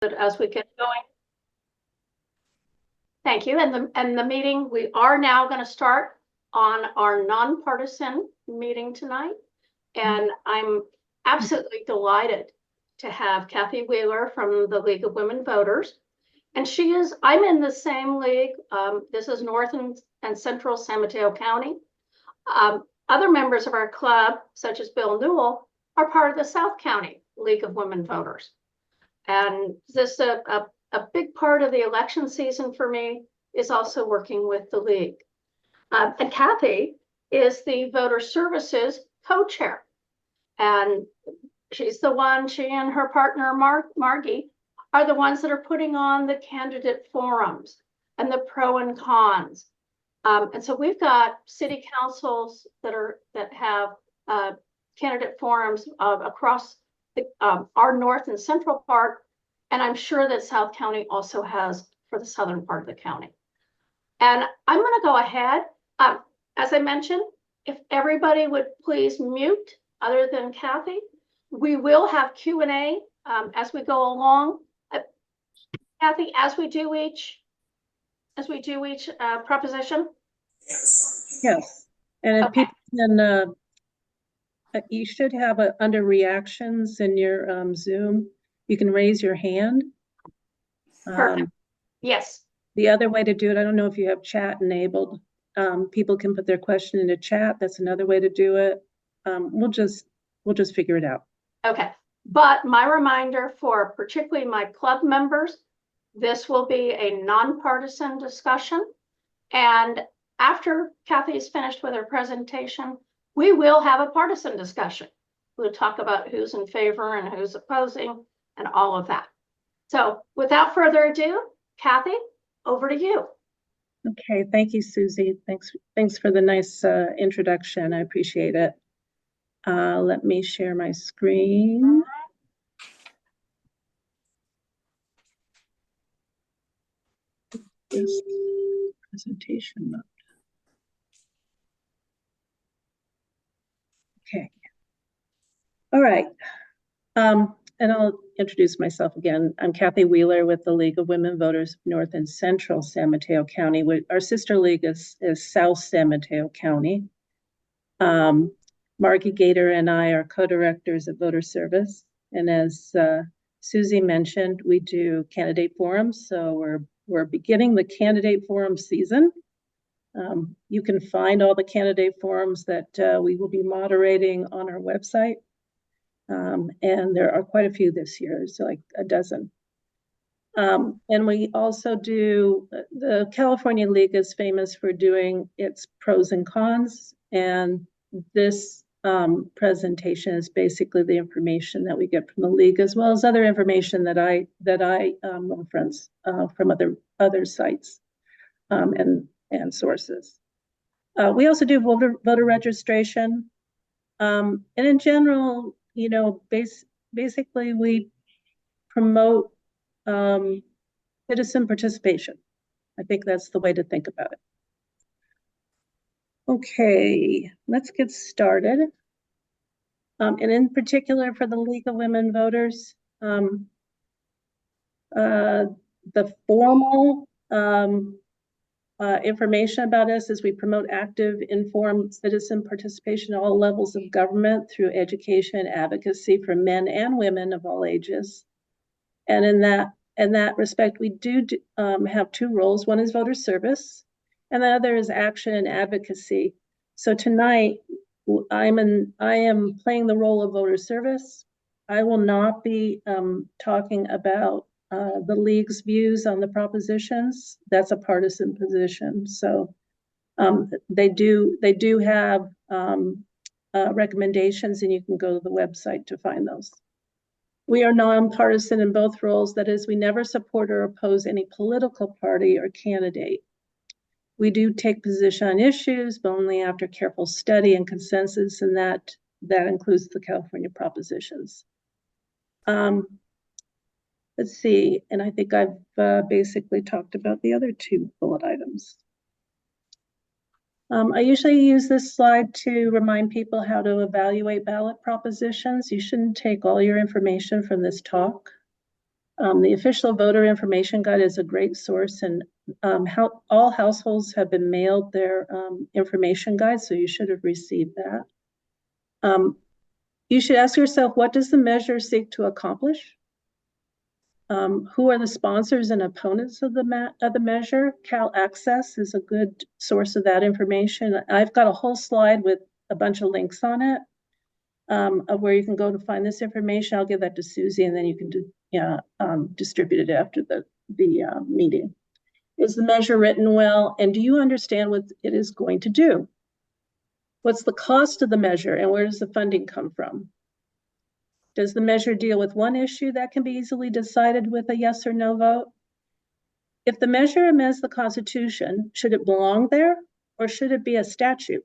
But as we get going. Thank you. And the meeting, we are now going to start on our nonpartisan meeting tonight. And I'm absolutely delighted to have Kathy Wheeler from the League of Women Voters. And I'm in the same league. This is North and Central San Mateo County. Other members of our club, such as Bill Newell, are part of the South County League of Women Voters. And this a big part of the election season for me is also working with the league. And Kathy is the Voter Services co-chair. And she and her partner, Margie, are the ones that are putting on the candidate forums and the pro and cons. And so we've got city councils that have candidate forums across our north and central part, and I'm sure that South County also has for the southern part of the county. And I'm going to go ahead. As I mentioned, if everybody would please mute other than Kathy, we will have Q&A as we go along. Kathy, as we do each proposition. Yes, and if people can, you should have under reactions in your Zoom, you can raise your hand. Perfect. Yes. The other way to do it, I don't know if you have chat enabled. People can put their question into chat. That's another way to do it. We'll just figure it out. Okay. But my reminder for particularly my club members, this will be a nonpartisan discussion. And after Kathy is finished with her presentation, we will have a partisan discussion. We'll talk about who's in favor and who's opposing and all of that. So without further ado, Kathy, over to you. Okay, thank you, Susie. Thanks for the nice introduction. I appreciate it. Let me share my screen. This presentation mode. Okay. All right. And I'll introduce myself again. I'm Kathy Wheeler with the League of Women Voters of North and Central San Mateo County. Our sister league is South San Mateo County. Margie Gator and I are co-directors of Voter Service. And as Susie mentioned, we do candidate forums. So we're beginning the candidate forum season. You can find all the candidate forums that we will be moderating on our website. And there are quite a few this year, so like a dozen. And we also the California League is famous for doing its pros and cons. And this presentation is basically the information that we get from the league, as well as other information that I reference from other sites and sources. We also do voter registration. And in general, basically we promote citizen participation. I think that's the way to think about it. Okay, let's get started. And in particular for the League of Women Voters, the formal information about us is we promote active, informed citizen participation at all levels of government through education and advocacy for men and women of all ages. And in that respect, we do have two roles. One is voter service, and the other is action and advocacy. So tonight, I am playing the role of voter service. I will not be talking about the league's views on the propositions. That's a partisan position. So they do have recommendations, and you can go to the website to find those. We are nonpartisan in both roles. That is, we never support or oppose any political party or candidate. We do take position on issues, but only after careful study and consensus, and that includes the California propositions. Let's see, and I think I've basically talked about the other two bullet items. I usually use this slide to remind people how to evaluate ballot propositions. You shouldn't take all your information from this talk. The official voter information guide is a great source, and all households have been mailed their information guide, so you should have received that. You should ask yourself, what does the measure seek to accomplish? Who are the sponsors and opponents of the measure? Cal Access is a good source of that information. I've got a whole slide with a bunch of links on it of where you can go to find this information. I'll give that to Susie, and then you can distribute it after the meeting. Is the measure written well, and do you understand what it is going to do? What's the cost of the measure, and where does the funding come from? Does the measure deal with one issue that can be easily decided with a yes or no vote? If the measure amends the Constitution, should it belong there, or should it be a statute?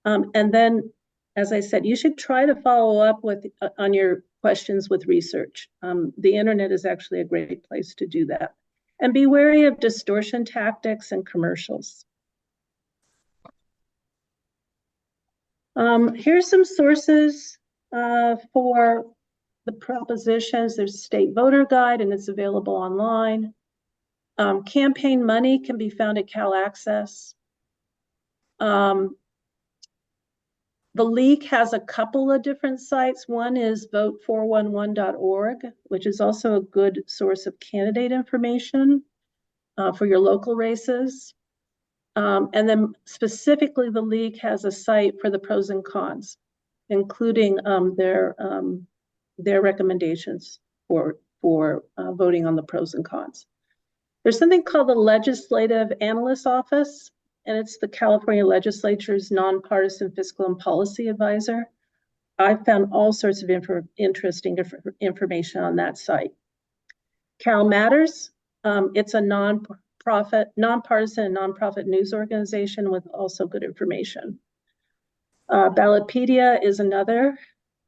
And then, as I said, you should try to follow up on your questions with research. The internet is actually a great place to do that. And be wary of distortion tactics and commercials. Here's some sources for the propositions. There's State Voter Guide, and it's available online. Campaign money can be found at Cal Access. The League has a couple of different sites. One is vote411.org, which is also a good source of candidate information for your local races. And then specifically, the League has a site for the pros and cons, including their recommendations for voting on the pros and cons. There's something called the Legislative Analyst Office, and it's the California Legislature's nonpartisan fiscal and policy advisor. I found all sorts of interesting information on that site. Cal Matters, it's a nonpartisan and nonprofit news organization with also good information. Ballotpedia is another.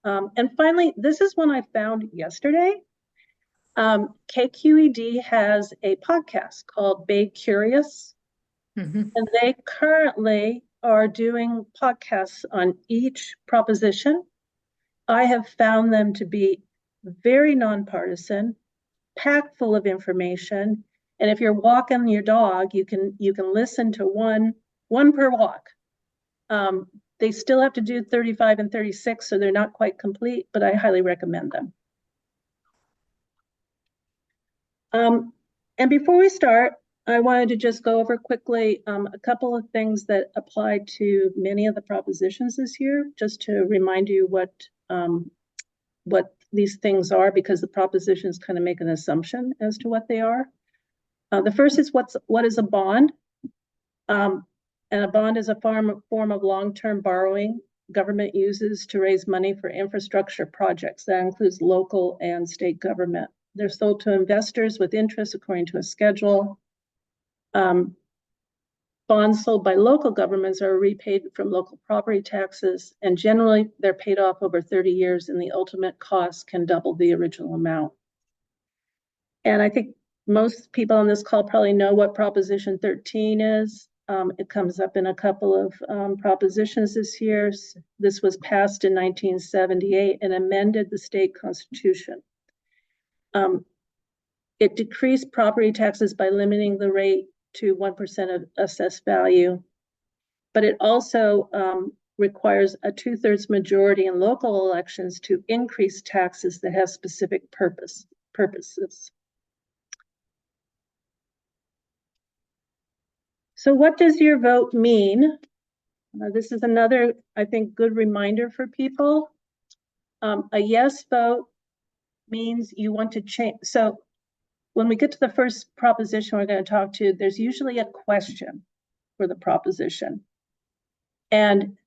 And finally, this is one I found yesterday. KQED has a podcast called Bay Curious. Mm-hmm. And they currently are doing podcasts on each proposition. I have found them to be very nonpartisan, packed full of information. And if you're walking your dog, you can listen to one per walk. They still have to do 35 and 36, so they're not quite complete, but I highly recommend them. And before we start, I wanted to just go over quickly a couple of things that apply to many of the propositions this year, just to remind you what these things are, because the propositions kind of make an assumption as to what they are. The first is what is a bond? And a bond is a form of long-term borrowing government uses to raise money for infrastructure projects. That includes local and state government. They're sold to investors with interest according to a schedule. Bonds sold by local governments are repaid from local property taxes, and generally they're paid off over 30 years, and the ultimate cost can double the original amount. And I think most people on this call probably know what Proposition 13 is. It comes up in a couple of propositions this year. This was passed in 1978 and amended the state constitution. It decreased property taxes by limiting the rate to 1% of assessed value, but it also requires a 2/3 majority in local elections to increase taxes that have specific purposes. So what does your vote mean? This is another, I think, good reminder for people. A yes vote means you want to change. So when we get to the first proposition we're going to talk to, there's usually a question for the proposition. And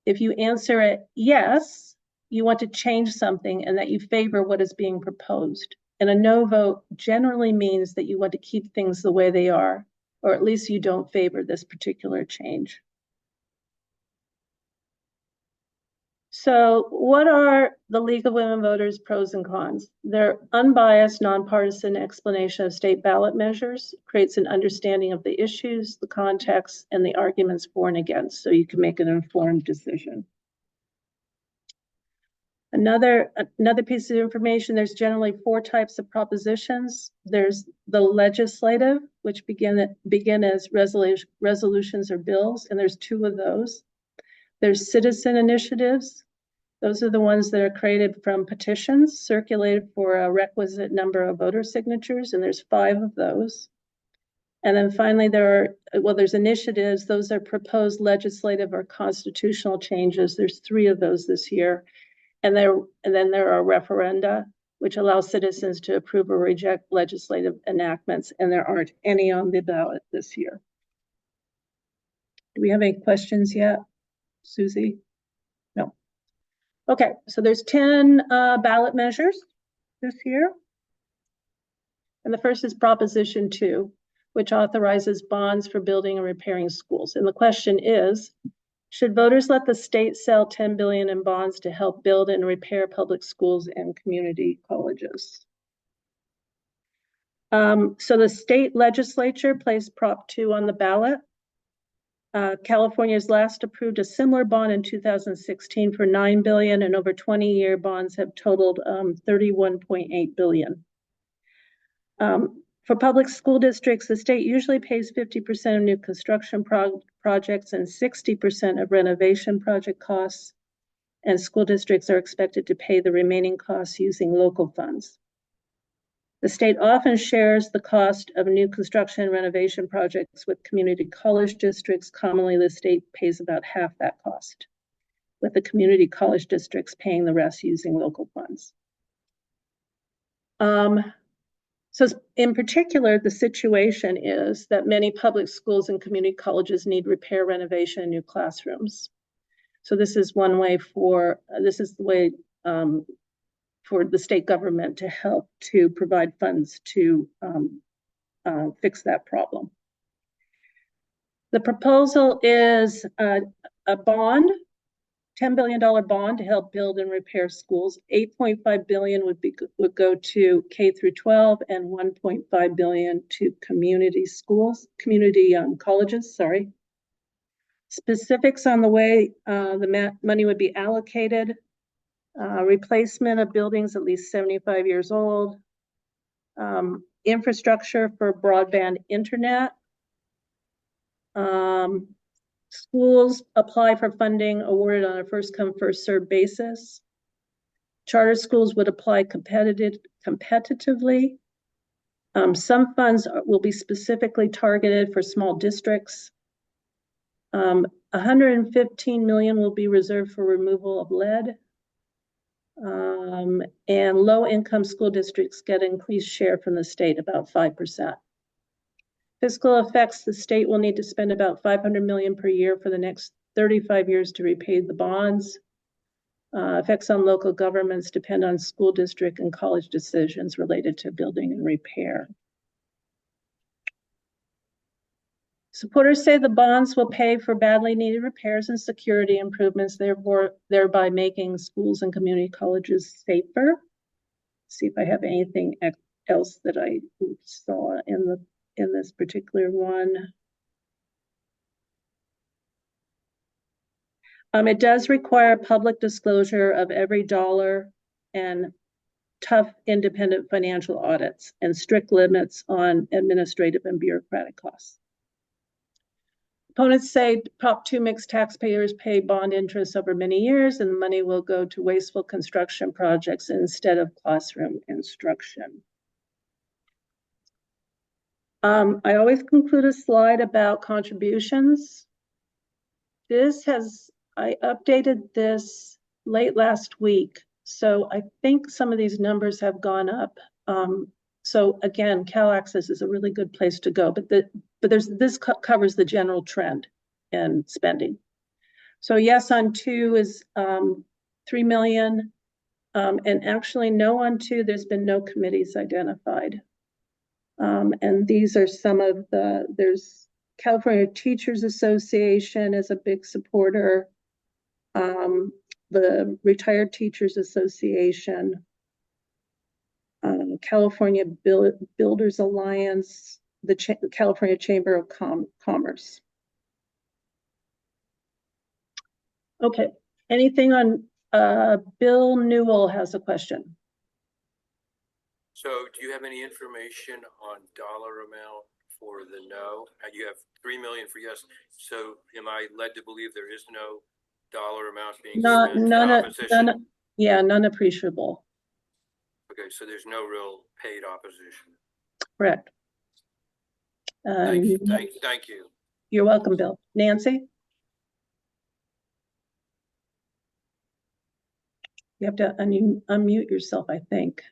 if you answer it yes, you want to change something and that you favor what is being proposed. And a no vote generally means that you want to keep things the way they are, or at least you don't favor this particular change. So what are the League of Women Voters pros and cons? Their unbiased, nonpartisan explanation of state ballot measures creates an understanding of the issues, the context, and the arguments for and against, so you can make an informed decision. Another piece of information, there's generally 4 types of propositions. There's the legislative, which begin as resolutions or bills, and there's 2 of those. There's citizen initiatives. Those are the ones that are created from petitions circulated for a requisite number of voter signatures, and there's 5 of those. And then finally, there's initiatives. Those are proposed legislative or constitutional changes. There's 3 of those this year. And then there are referenda, which allow citizens to approve or reject legislative enactments, and there aren't any on the ballot this year. Do we have any questions yet, Susie? No. Okay, so there's 10 ballot measures this year. And the first is Proposition 2, which authorizes bonds for building and repairing schools. And the question is, should voters let the state sell $10 billion in bonds to help build and repair public schools and community colleges? So the state legislature placed Prop 2 on the ballot. California's last approved a similar bond in 2016 for $9 billion, and over 20-year bonds have totaled $31.8 billion. For public school districts, the state usually pays 50% of new construction projects and 60% of renovation project costs, and school districts are expected to pay the remaining costs using local funds. The state often shares the cost of new construction and renovation projects with community college districts. Commonly, the state pays about half that cost, with the community college districts paying the rest using local funds. So in particular, the situation is that many public schools and community colleges need repair, renovation, and new classrooms. So this is one way for the state government to help to provide funds to fix that problem. The proposal is a bond, $10 billion bond to help build and repair schools. $8.5 billion would go to K through 12, and $1.5 billion to community colleges. Sorry. Specifics on the way the money would be allocated: replacement of buildings at least 75 years old, infrastructure for broadband internet. Schools apply for funding awarded on a first come, first served basis. Charter schools would apply competitively. Some funds will be specifically targeted for small districts. 115 million will be reserved for removal of lead. And low income school districts get increased share from the state, about 5%. Fiscal effects: the state will need to spend about $500 million per year for the next 35 years to repay the bonds. Effects on local governments depend on school district and college decisions related to building and repair. Supporters say the bonds will pay for badly needed repairs and security improvements, thereby making schools and community colleges safer. Let's see if I have anything else that I saw in this particular one. It does require public disclosure of every dollar and tough independent financial audits and strict limits on administrative and bureaucratic costs. Opponents say Prop 2 makes taxpayers pay bond interest over many years, and the money will go to wasteful construction projects instead of classroom instruction. I always conclude a slide about contributions. I updated this late last week, so I think some of these numbers have gone up. So again, CalAccess is a really good place to go, but this covers the general trend in spending. So yes on 2 is 3 million, and actually no on 2, there's been no committees identified. And these are some of there's California Teachers Association is a big supporter, the Retired Teachers Association, California Builders Alliance, the California Chamber of Commerce. Okay, anything on Bill Newell has a question. So do you have any information on dollar amount for the no? You have 3 million for yes. So am I led to believe there is no dollar amount being Not spent in opposition? none appreciable. Okay, so there's no real paid opposition. Correct. Thank you. You're welcome, Bill. Nancy? You have to unmute yourself, I think.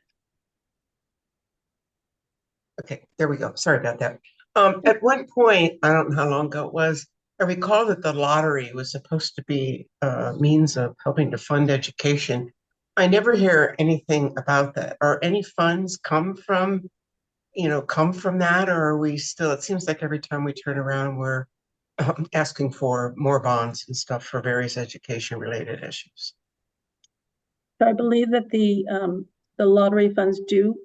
Okay, there we go. Sorry about that. At one point, I don't know how long ago it was, I recall that the lottery was supposed to be a means of helping to fund education. I never hear anything about that. Are any funds come from that, or are we still, it seems like every time we turn around, we're asking for more bonds and stuff for various education related issues. So I believe that the lottery funds do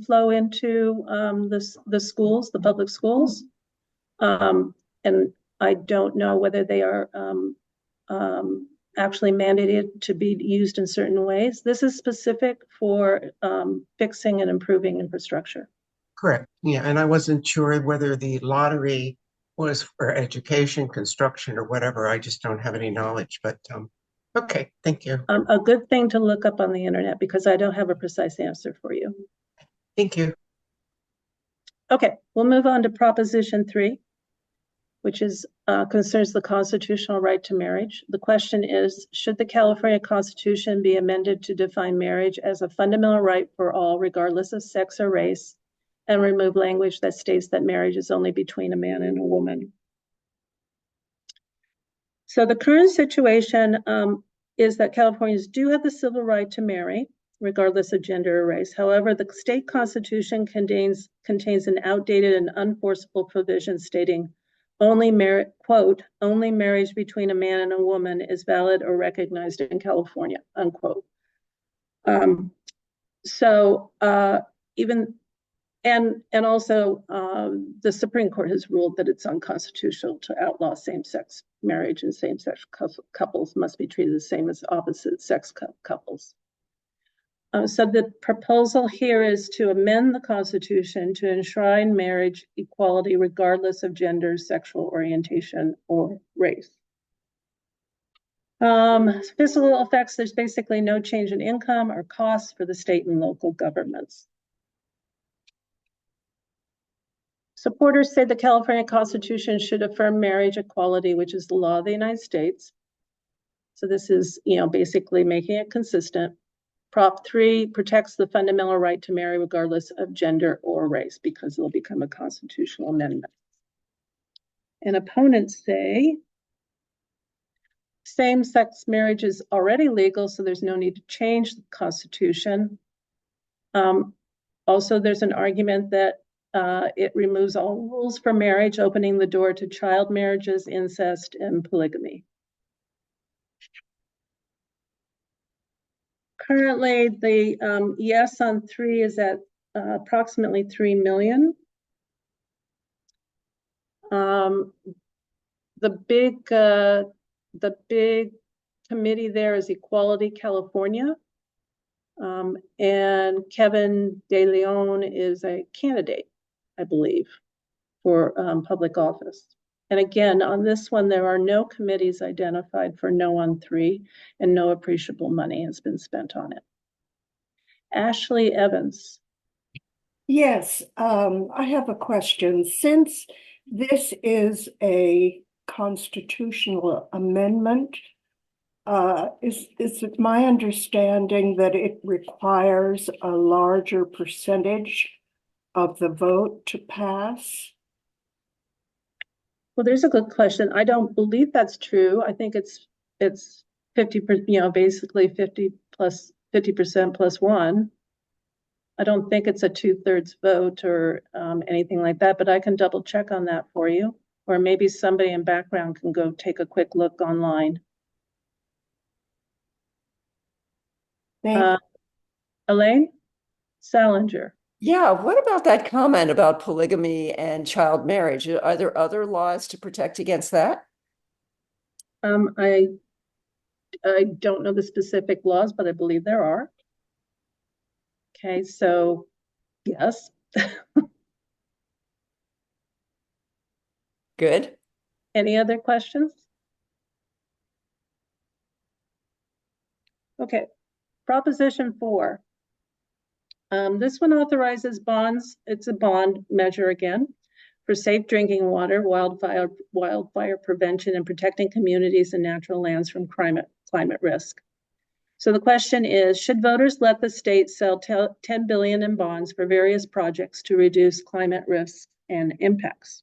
flow into the schools, the public schools. And I don't know whether they are actually mandated to be used in certain ways. This is specific for fixing and improving infrastructure. Correct. Yeah, and I wasn't sure whether the lottery was for education, construction, or whatever. I just don't have any knowledge, but okay, thank you. A good thing to look up on the internet because I don't have a precise answer for you. Thank you. Okay, we'll move on to Proposition 3, which is concerns the constitutional right to marriage. The question is, should the California Constitution be amended to define marriage as a fundamental right for all, regardless of sex or race, and remove language that states that marriage is only between a man and a woman? So the current situation is that Californians do have the civil right to marry, regardless of gender or race. However, the state constitution contains an outdated and unenforceable provision stating only marriage between a man and a woman is valid or recognized in California, unquote. Also the Supreme Court has ruled that it's unconstitutional to outlaw same-sex marriage, and same-sex couples must be treated the same as opposite-sex couples. So the proposal here is to amend the Constitution to enshrine marriage equality regardless of gender, sexual orientation, or race. Fiscal effects, there's basically no change in income or costs for the state and local governments. Supporters say the California Constitution should affirm marriage equality, which is the law of the United States. So this is, basically making it consistent. Prop 3 protects the fundamental right to marry regardless of gender or race because it'll become a constitutional amendment. And opponents say same-sex marriage is already legal, so there's no need to change the Constitution. Also, there's an argument that it removes all rules for marriage, opening the door to child marriages, incest, and polygamy. Currently, the yes on 3 is at approximately 3 million. The big committee there is Equality California. And Kevin De Leon is a candidate, I believe, for public office. And again, on this one, there are no committees identified for no on 3, and no appreciable money has been spent on it. Ashley Evans. Yes, I have a question. Since this is a constitutional amendment, is it my understanding that it requires a larger percentage of the vote to pass? Well, there's a good question. I don't believe that's true. I think it's 50%, basically 50% plus 1. I don't think it's a 2/3 vote or anything like that, but I can double check on that for you. Or maybe somebody in background can go take a quick look online. Elaine Salinger. Yeah, what about that comment about polygamy and child marriage? Are there other laws to protect against that? I don't know the specific laws, but I believe there are. Okay, so yes. Good. Any other questions? Okay, Proposition 4. This one authorizes bonds. It's a bond measure again for safe drinking water, wildfire prevention, and protecting communities and natural lands from climate risk. So the question is, should voters let the state sell 10 billion in bonds for various projects to reduce climate risks and impacts?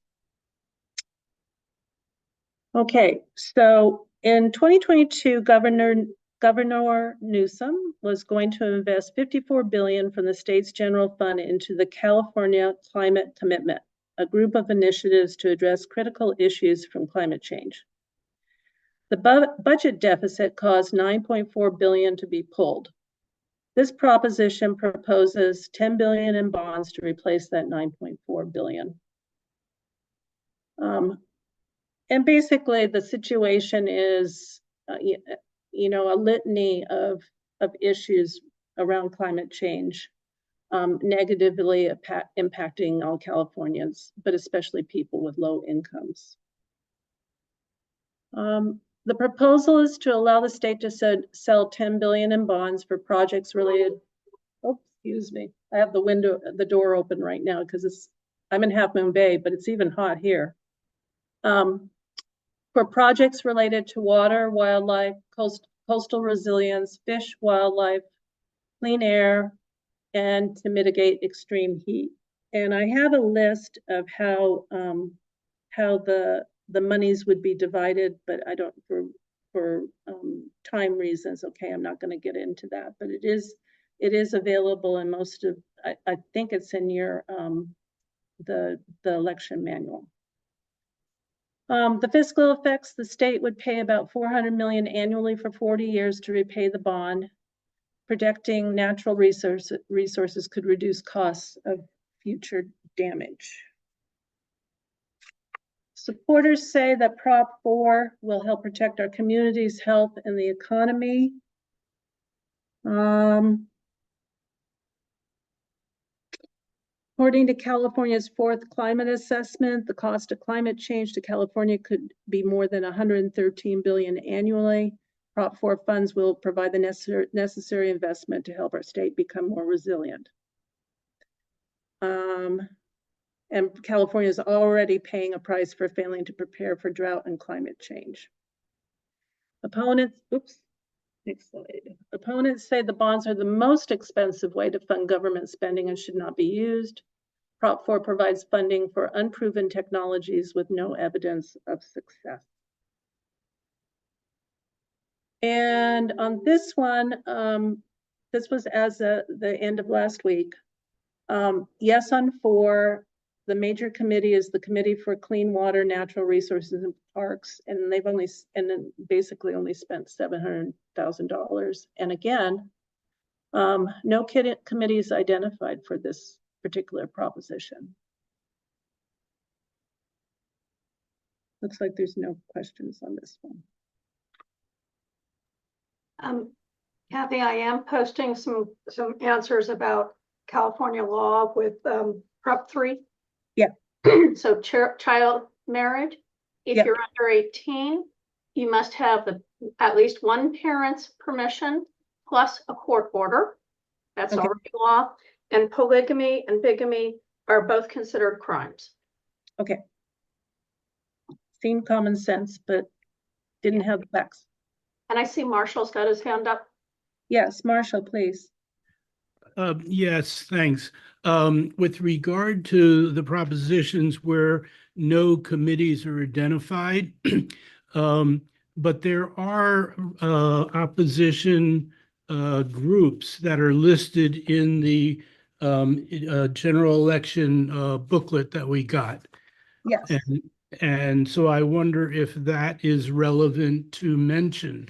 Okay, so in 2022, Governor Newsom was going to invest $54 billion from the state's general fund into the California Climate Commitment, a group of initiatives to address critical issues from climate change. The budget deficit caused $9.4 billion to be pulled. This proposition proposes $10 billion in bonds to replace that $9.4 billion. And basically, the situation is, you know, a litany of issues around climate change, negatively impacting all Californians, but especially people with low incomes. The proposal is to allow the state to sell 10 billion in bonds for projects related. Oh, excuse me. I have the door open right now because I'm in Half Moon Bay, but it's even hot here. For projects related to water, wildlife, coastal resilience, fish, wildlife, clean air, and to mitigate extreme heat. And I have a list of how the monies would be divided, but I don't, for time reasons, okay, I'm not going to get into that, but it is available in most of, I think it's in your, the election manual. The fiscal effects, the state would pay about $400 million annually for 40 years to repay the bond. Protecting natural resources could reduce costs of future damage. Supporters say that Prop 4 will help protect our community's health and the economy. According to California's fourth climate assessment, the cost of climate change to California could be more than $113 billion annually. Prop 4 funds will provide the necessary investment to help our state become more resilient. And California is already paying a price for failing to prepare for drought and climate change. Opponents say the bonds are the most expensive way to fund government spending and should not be used. Prop 4 provides funding for unproven technologies with no evidence of success. And on this one, this was as the end of last week. Yes on 4. The major committee is the Committee for Clean Water, Natural Resources, and Parks, and they've basically only spent $700,000. And again, no committee is identified for this particular proposition. Looks like there's no questions on this one. Kathy, I am posting some answers about California law with Prop 3. Yeah. So child marriage, if Yeah. you're under 18, you must have at least one parent's permission plus a court order. That's Okay. already law. And polygamy and bigamy are both considered crimes. Okay. Seemed common sense, but didn't have the facts. And I see Marshall's got his hand up. Yes, Marshall, please. Yes, thanks. With regard to the propositions where no committees are identified, but there are opposition groups that are listed in the general election booklet that we got. Yes. And so I wonder if that is relevant to mention.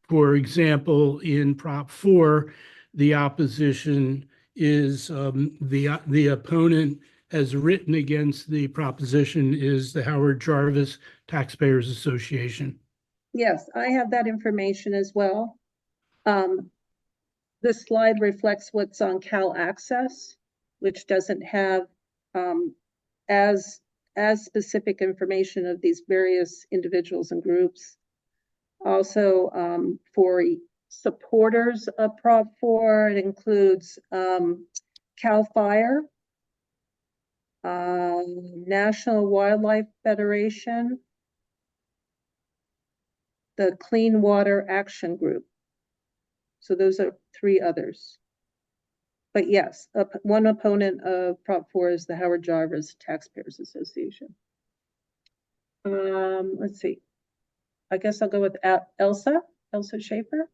For example, in Prop 4, the opposition is the opponent has written against the proposition is the Howard Jarvis Taxpayers Association. Yes, I have that information as well. This slide reflects what's on Cal Access, which doesn't have as specific information of these various individuals and groups. Also, for supporters of Prop 4, it includes Cal Fire, National Wildlife Federation, the Clean Water Action Group. So those are 3 others. But yes, one opponent of Prop 4 is the Howard Jarvis Taxpayers Association. Let's see. I guess I'll go with Elsa Schaefer.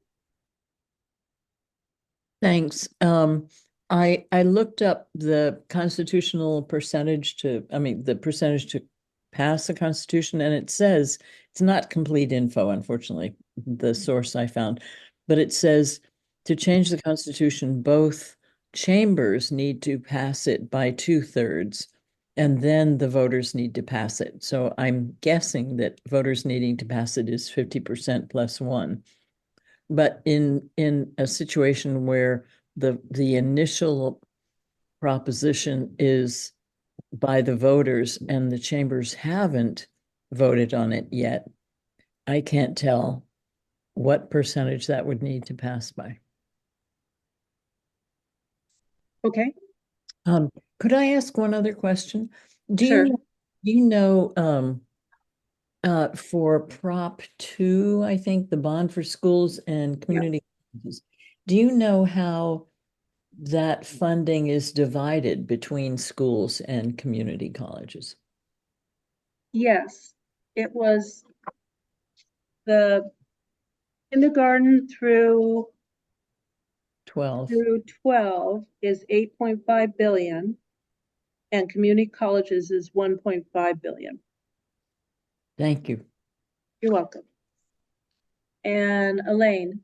Thanks. I looked up the constitutional percentage the percentage to pass the Constitution, and it says, it's not complete info, unfortunately, the source I found, but it says to change the Constitution, both chambers need to pass it by 2/3, and then the voters need to pass it. So I'm guessing that voters needing to pass it is 50% plus 1. But in a situation where the initial proposition is by the voters and the chambers haven't voted on it yet, I can't tell what percentage that would need to pass by. Okay. Could I ask one other question? Sure. You know, for Prop 2, I think the bond for schools and community colleges, do you know how that funding is divided between schools and community colleges? Yes, it was the kindergarten through 12. 12 is 8.5 billion, and community colleges is 1.5 billion. Thank you. You're welcome. And Elaine.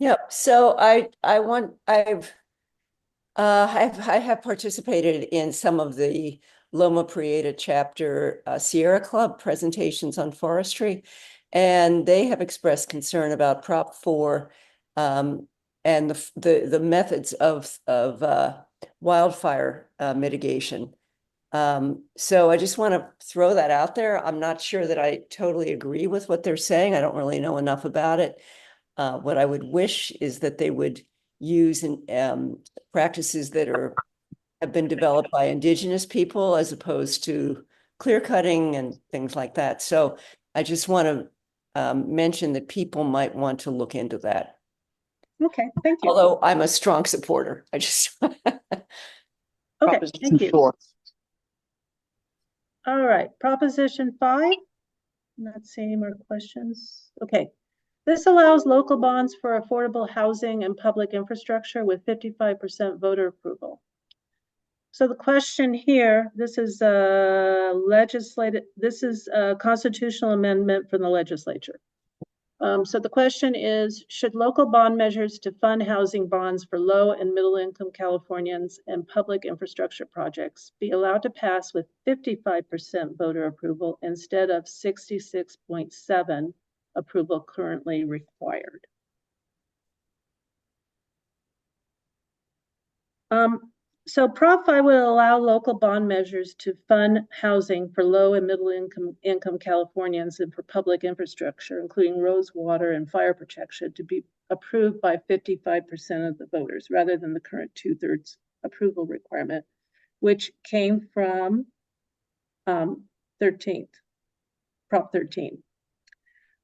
Yep. So I have participated in some of the Loma Prieta chapter Sierra Club presentations on forestry, and they have expressed concern about Prop 4 and the methods of wildfire mitigation. So I just want to throw that out there. I'm not sure that I totally agree with what they're saying. I don't really know enough about it. What I would wish is that they would use practices that have been developed by indigenous people as opposed to clear cutting and things like that. So I just want to mention that people might want to look into that. Okay, thank you. Although I'm a strong supporter. I just Okay, thank you. 4. All right, Proposition 5. Not seeing any more questions. Okay. This allows local bonds for affordable housing and public infrastructure with 55% voter approval. So the question here, this is a constitutional amendment from the legislature. So the question is, should local bond measures to fund housing bonds for low and middle income Californians and public infrastructure projects be allowed to pass with 55% voter approval instead of 66.7% approval currently required? So Prop 5 will allow local bond measures to fund housing for low and middle income Californians and for public infrastructure, including roads, water, and fire protection, to be approved by 55% of the voters rather than the current 2/3 approval requirement, which came from 13th, Prop 13.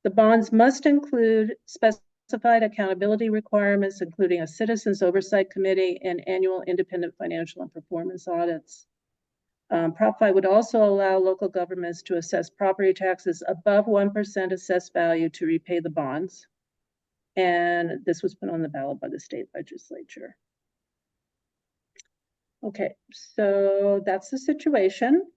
The bonds must include specified accountability requirements, including a citizens oversight committee and annual independent financial and performance audits. Prop 5 would also allow local governments to assess property taxes above 1% assessed value to repay the bonds. And this was put on the ballot by the state legislature. Okay, so that's the situation.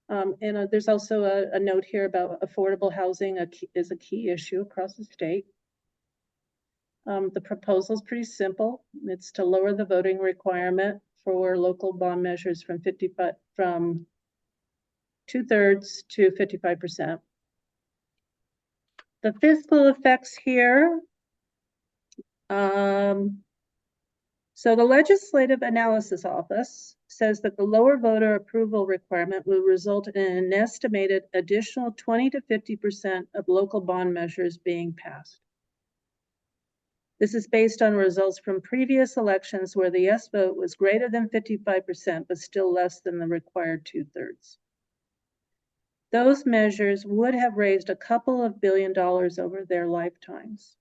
And there's also a note here about affordable housing is a key issue across the state. The proposal is pretty simple. It's to lower the voting requirement for local bond measures from 2/3 to 55%. The fiscal effects here. So the Legislative Analysis Office says that the lower voter approval requirement will result in an estimated additional 20 to 50% of local bond measures being passed. This is based on results from previous elections where the yes vote was greater than 55%, but still less than the required 2/3. Those measures would have raised a couple of $2 billion over their lifetimes.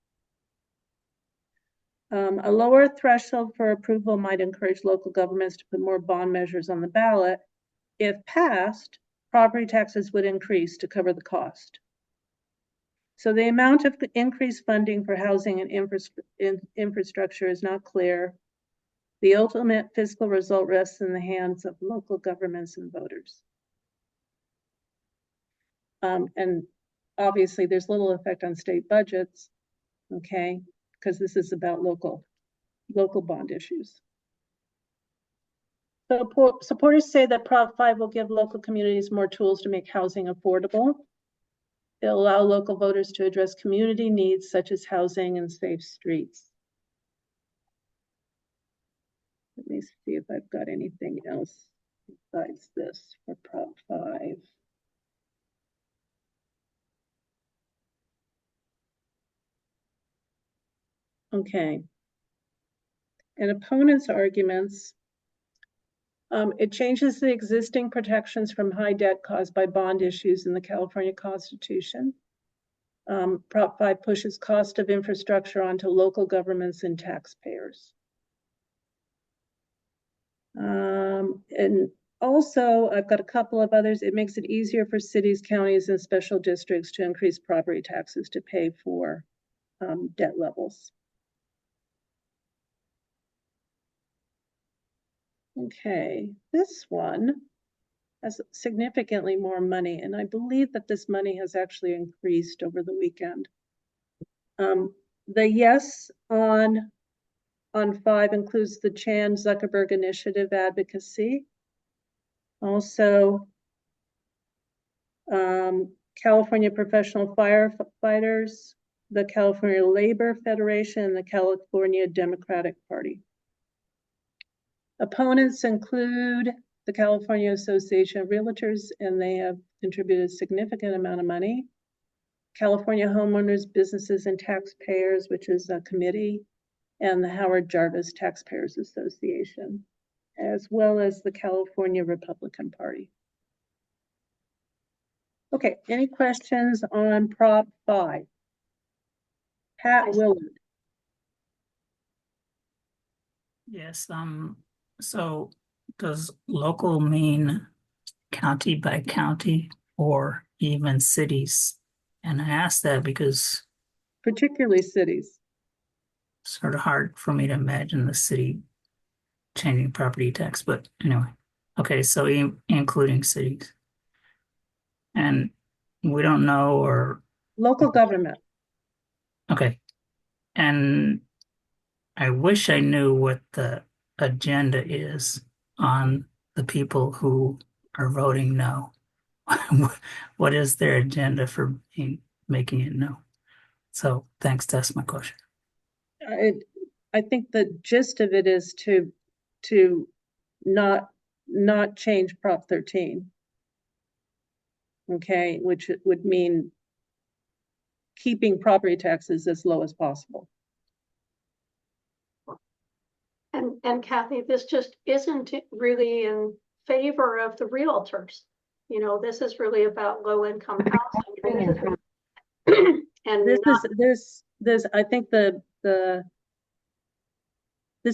A lower threshold for approval might encourage local governments to put more bond measures on the ballot. If passed, property taxes would increase to cover the cost. So the amount of increased funding for housing and infrastructure is not clear. The ultimate fiscal result rests in the hands of local governments and voters. And obviously there's little effect on state budgets, okay, because this is about local bond issues. So supporters say that Prop 5 will give local communities more tools to make housing affordable. It'll allow local voters to address community needs such as housing and safe streets. Let me see if I've got anything else besides this for Prop 5. Okay. And opponents' arguments. It changes the existing protections from high debt caused by bond issues in the California Constitution. Prop 5 pushes cost of infrastructure onto local governments and taxpayers. And also, I've got a couple of others. It makes it easier for cities, counties, and special districts to increase property taxes to pay for debt levels. Okay, this one has significantly more money, and I believe that this money has actually increased over the weekend. The yes on 5 includes the Chan Zuckerberg Initiative advocacy. Also, California Professional Firefighters, the California Labor Federation, and the California Democratic Party. Opponents include the California Association of Realtors, and they have contributed a significant amount of money. California Homeowners, Businesses, and Taxpayers, which is a committee, and the Howard Jarvis Taxpayers Association, as well as the California Republican Party. Okay, any questions on Prop 5? Pat Willard. Yes, so does local mean county by county or even cities? And I ask that because Particularly cities. it's sort of hard for me to imagine the city changing property tax, but anyway. Okay, so including cities. And we don't know or Local government. okay. And I wish I knew what the agenda is on the people who are voting no. What is their agenda for making it no? So thanks, that's my question. I think the gist of it is to not change Prop 13. Okay, which would mean keeping property taxes as low as possible. And Kathy, this just isn't really in favor of the realtors. You know, this is really about low-income housing. And this I think this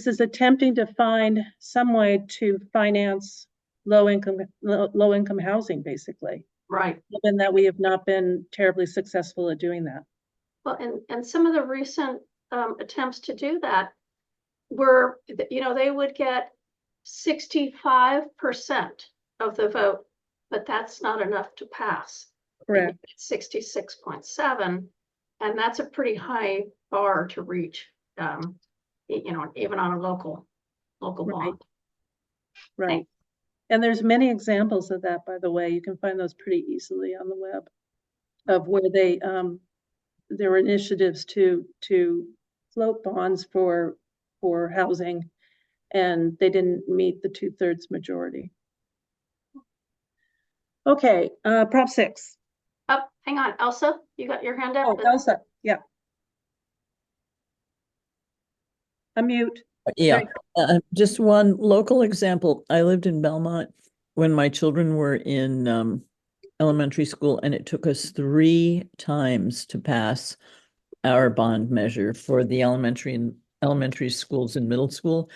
is attempting to find some way to finance low income housing, basically. right. Given that we have not been terribly successful at doing that. Well, and some of the recent attempts to do that were, you know, they would get 65% of the vote, but that's not enough to pass. Correct. 66.7, and that's a pretty high bar to reach. You know, even on a local bond. Right. And there's many examples of that, by the way. You can find those pretty easily on the web of where they there were initiatives to float bonds for housing, and they didn't meet the 2/3 majority. Okay, Prop 6. Oh, hang on, Elsa, you got your hand up? Oh, Elsa, yeah. Unmute. Yeah, There you just one local example. I lived in Belmont when my children were in elementary school, and it took us 3 times to pass our bond measure for the elementary schools and middle school.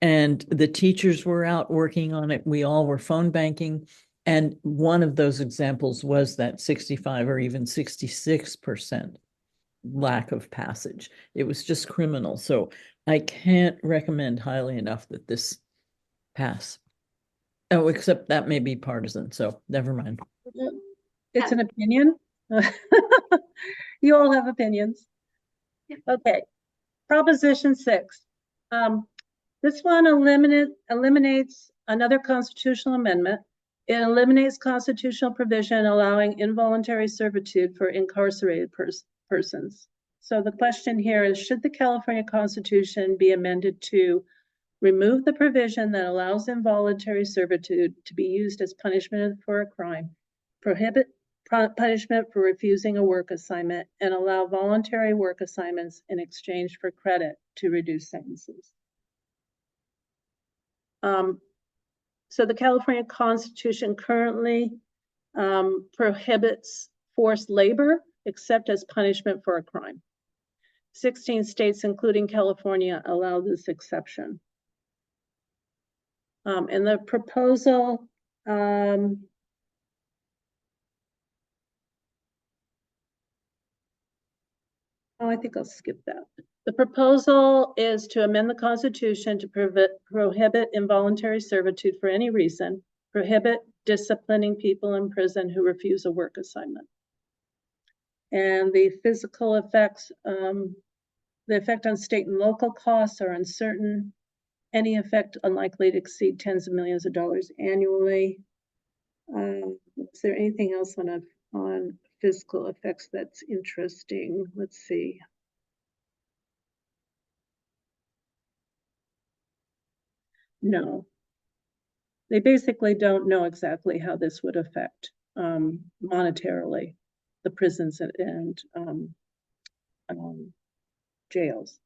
And the teachers were out working on it. We all were phone banking. And one of those examples was that 65 or even 66% lack of passage. It was just criminal. So I can't recommend highly enough that this pass. Oh, except that may be partisan. So never mind. go. It's an opinion. You all have opinions. Okay. Proposition 6. This one eliminates another constitutional amendment. It eliminates constitutional provision allowing involuntary servitude for incarcerated persons. So the question here is, should the California Constitution be amended to remove the provision that allows involuntary servitude to be used as punishment for a crime, prohibit punishment for refusing a work assignment, and allow voluntary work assignments in exchange for credit to reduce sentences? So the California Constitution currently prohibits forced labor except as punishment for a crime. 16 states, including California, allow this exception. And the proposal, I think I'll skip that. The proposal is to amend the Constitution to prohibit involuntary servitude for any reason, prohibit disciplining people in prison who refuse a work assignment. And the physical effects, the effect on state and local costs are uncertain. Any effect unlikely to exceed tens of millions of dollars annually. Is there anything else on physical effects that's interesting? Let's see. No. They basically don't know exactly how this would affect monetarily the prisons and jails.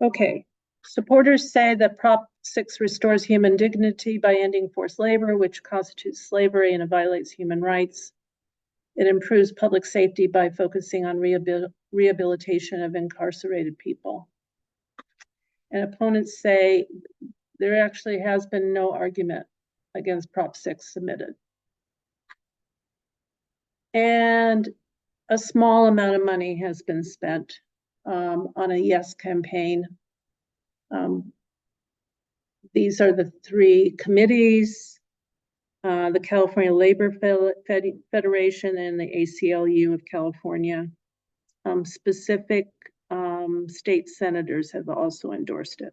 Okay. Supporters say that Prop 6 restores human dignity by ending forced labor, which constitutes slavery and it violates human rights. It improves public safety by focusing on rehabilitation of incarcerated people. And opponents say there actually has been no argument against Prop 6 submitted. And a small amount of money has been spent on a yes campaign. These are the 3 committees, the California Labor Federation and the ACLU of California. Specific state senators have also endorsed it.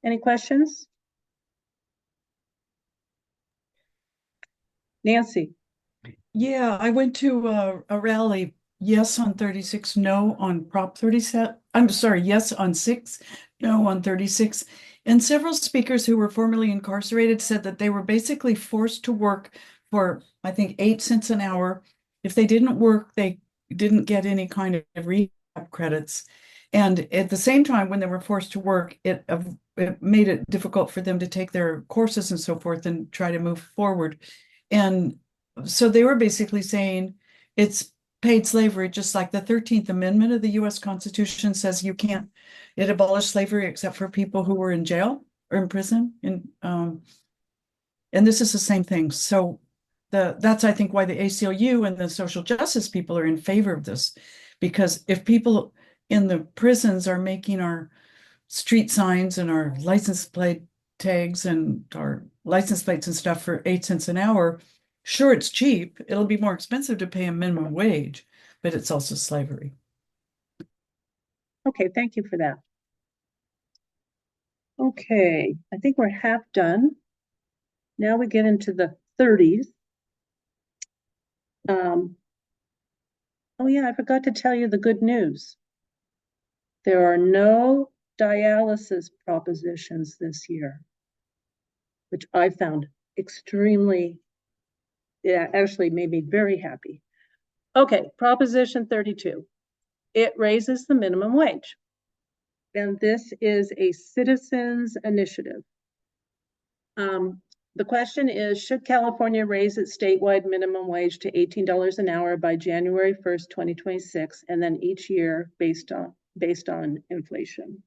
Any questions? Nancy? Yeah, I went to a rally, yes on 36, no on Prop 37. I'm sorry, yes on 6, no on 36. And several speakers who were formerly incarcerated said that they were basically forced to work for, I think, 8 cents an hour. If they didn't work, they didn't get any kind of rehab credits. And at the same time, when they were forced to work, it made it difficult for them to take their courses and so forth and try to move forward. And so they were basically saying it's paid slavery, just like the 13th Amendment of the US Constitution says you can't, it abolished slavery except for people who were in jail or in prison. And this is the same thing. So that's, I think, why the ACLU and the social justice people are in favor of this. Because if people in the prisons are making our street signs and our license plate tags and our license plates and stuff for 8 cents an hour, sure, it's cheap. It'll be more expensive to pay a minimum wage, but it's also slavery. Okay, thank you for that. Okay, I think we're half done. Now we get into the 30s. Oh yeah, I forgot to tell you the good news. There are no dialysis propositions this year, which I found extremely, yeah, actually made me very happy. Okay, Proposition 32. It raises the minimum wage. And this is a citizens initiative. The question is, should California raise its statewide minimum wage to $18 an hour by January 1st, 2026, and then each year based on inflation?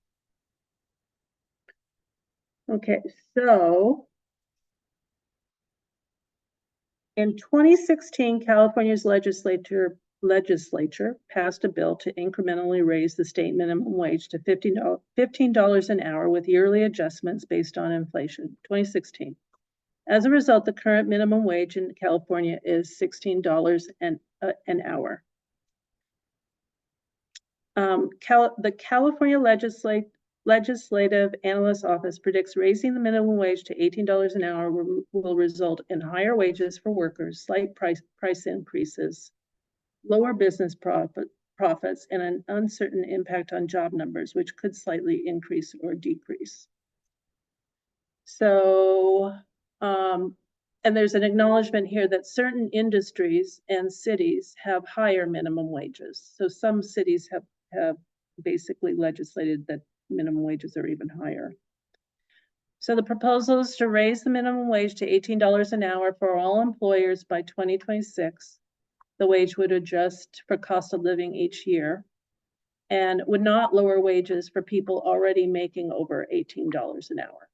Okay, so in 2016, California's legislature passed a bill to incrementally raise the state minimum wage to $15 an hour with yearly adjustments based on inflation. 2016. As a result, the current minimum wage in California is $16 an hour. The California Legislative Analyst Office predicts raising the minimum wage to $18 an hour will result in higher wages for workers, slight price increases, lower business profits, and an uncertain impact on job numbers, which could slightly increase or decrease. So, and there's an acknowledgement here that certain industries and cities have higher minimum wages. So some cities have basically legislated that minimum wages are even higher. So the proposal is to raise the minimum wage to $18 an hour for all employers by 2026. The wage would adjust for cost of living each year and would not lower wages for people already making over $18 an hour.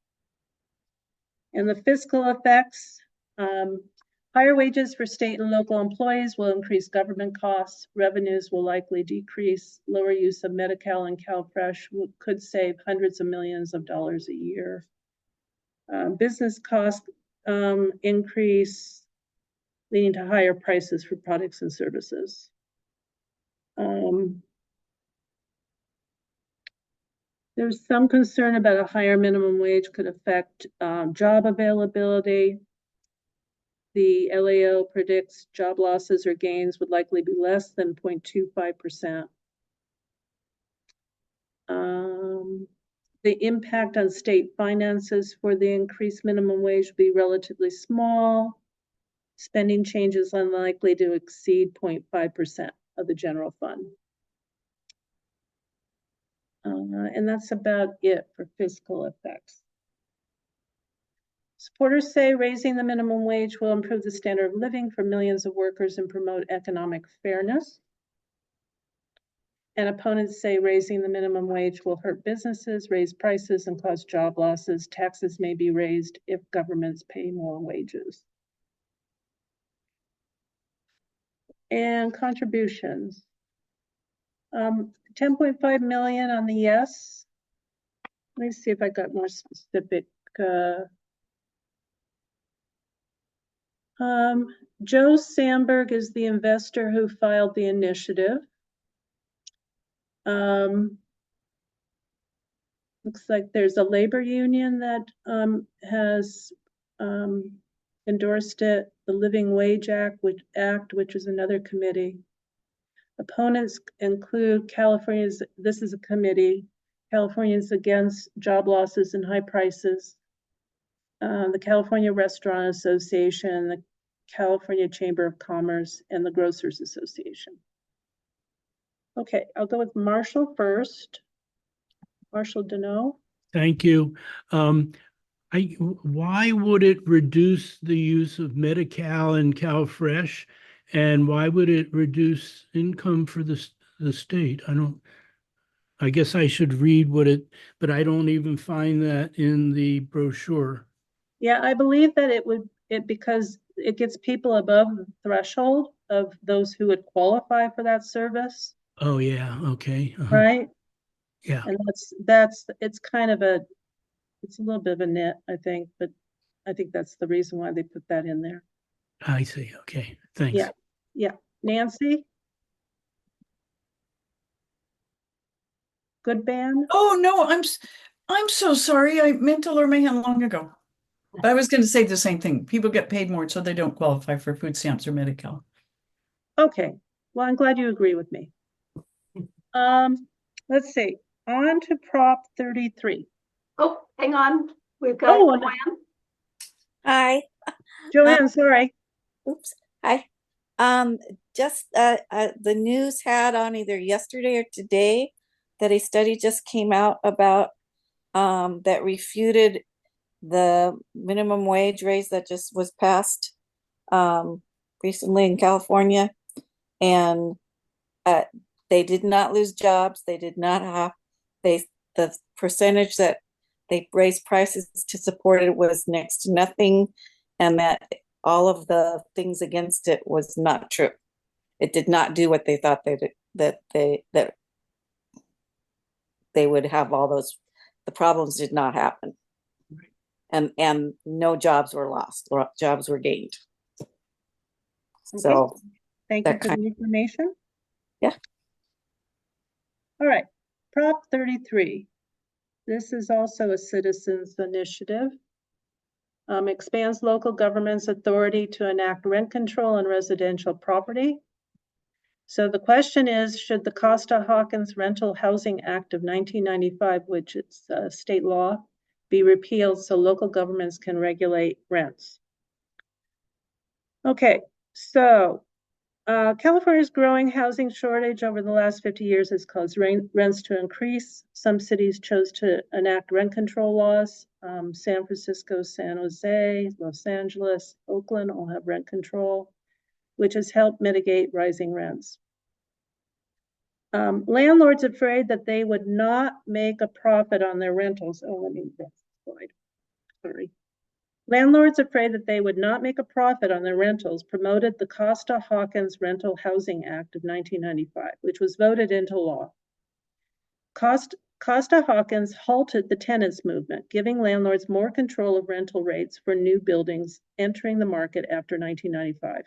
And the fiscal effects, higher wages for state and local employees will increase government costs. Revenues will likely decrease. Lower use of Medi-Cal and CalFresh could save hundreds of millions of dollars a year. Business costs increase, leading to higher prices for products and services. There's some concern about a higher minimum wage could affect job availability. The LAO predicts job losses or gains would likely be less than 0.25%. The impact on state finances for the increased minimum wage would be relatively small. Spending changes unlikely to exceed 0.5% of the general fund. And that's about it for fiscal effects. Supporters say raising the minimum wage will improve the standard of living for millions of workers and promote economic fairness. And opponents say raising the minimum wage will hurt businesses, raise prices, and cause job losses. Taxes may be raised if governments pay more wages. And contributions. 10.5 million on the yes. Let me see if I got more specific. Joe Sandberg is the investor who filed the initiative. Looks like there's a labor union that has endorsed it, the Living Wage Act, which is another committee. Opponents include this is a committee, Californians Against Job Losses and High Prices, the California Restaurant Association, the California Chamber of Commerce, and the Grocers Association. Okay, I'll go with Marshall first. Marshall Deneau. Thank you. Why would it reduce the use of Medi-Cal and CalFresh? And why would it reduce income for the state? I guess I should read but I don't even find that in the brochure. Yeah, I believe that because it gets people above the threshold of those who would qualify for that service. Oh yeah, okay. Right? Yeah. And it's a little bit of a nit, I think, but I think that's the reason why they put that in there. I see. Okay, thanks. Yeah, yeah. Nancy? Good band? Oh, no, I'm so sorry. I meant to lower my hand long ago. But I was going to say the same thing. People get paid more so they don't qualify for food stamps or Medi-Cal. Okay. Well, I'm glad you agree with me. Let's see, on to Prop 33. Oh, hang on. We've got Oh, Joanne. Hi. Joanne, sorry. Oops. Hi. Just the news had on either yesterday or today that a study just came out about that refuted the minimum wage raise that just was passed recently in California, and they did not lose jobs. They did not have the percentage that they raised prices to support it was next to nothing, and that all of the things against it was not true. It did not do what they thought that they would have. All those, the problems did not happen, and no jobs were lost. Jobs were gained. Okay. So thank you for the information. Yeah. All right, Prop 33. This is also a citizens initiative. Expands local government's authority to enact rent control on residential property. So the question is, should the Costa-Hawkins Rental Housing Act of 1995, which is state law, be repealed so local governments can regulate rents? Okay, so California's growing housing shortage over the last 50 years has caused rents to increase. Some cities chose to enact rent control laws. San Francisco, San Jose, Los Angeles, Oakland all have rent control, which has helped mitigate rising rents. Landlords afraid that they would not make a profit on their rentals. Oh, let me back slide. Sorry. Landlords afraid that they would not make a profit on their rentals promoted the Costa-Hawkins Rental Housing Act of 1995, which was voted into law. Costa-Hawkins halted the tenants movement, giving landlords more control of rental rates for new buildings entering the market after 1995.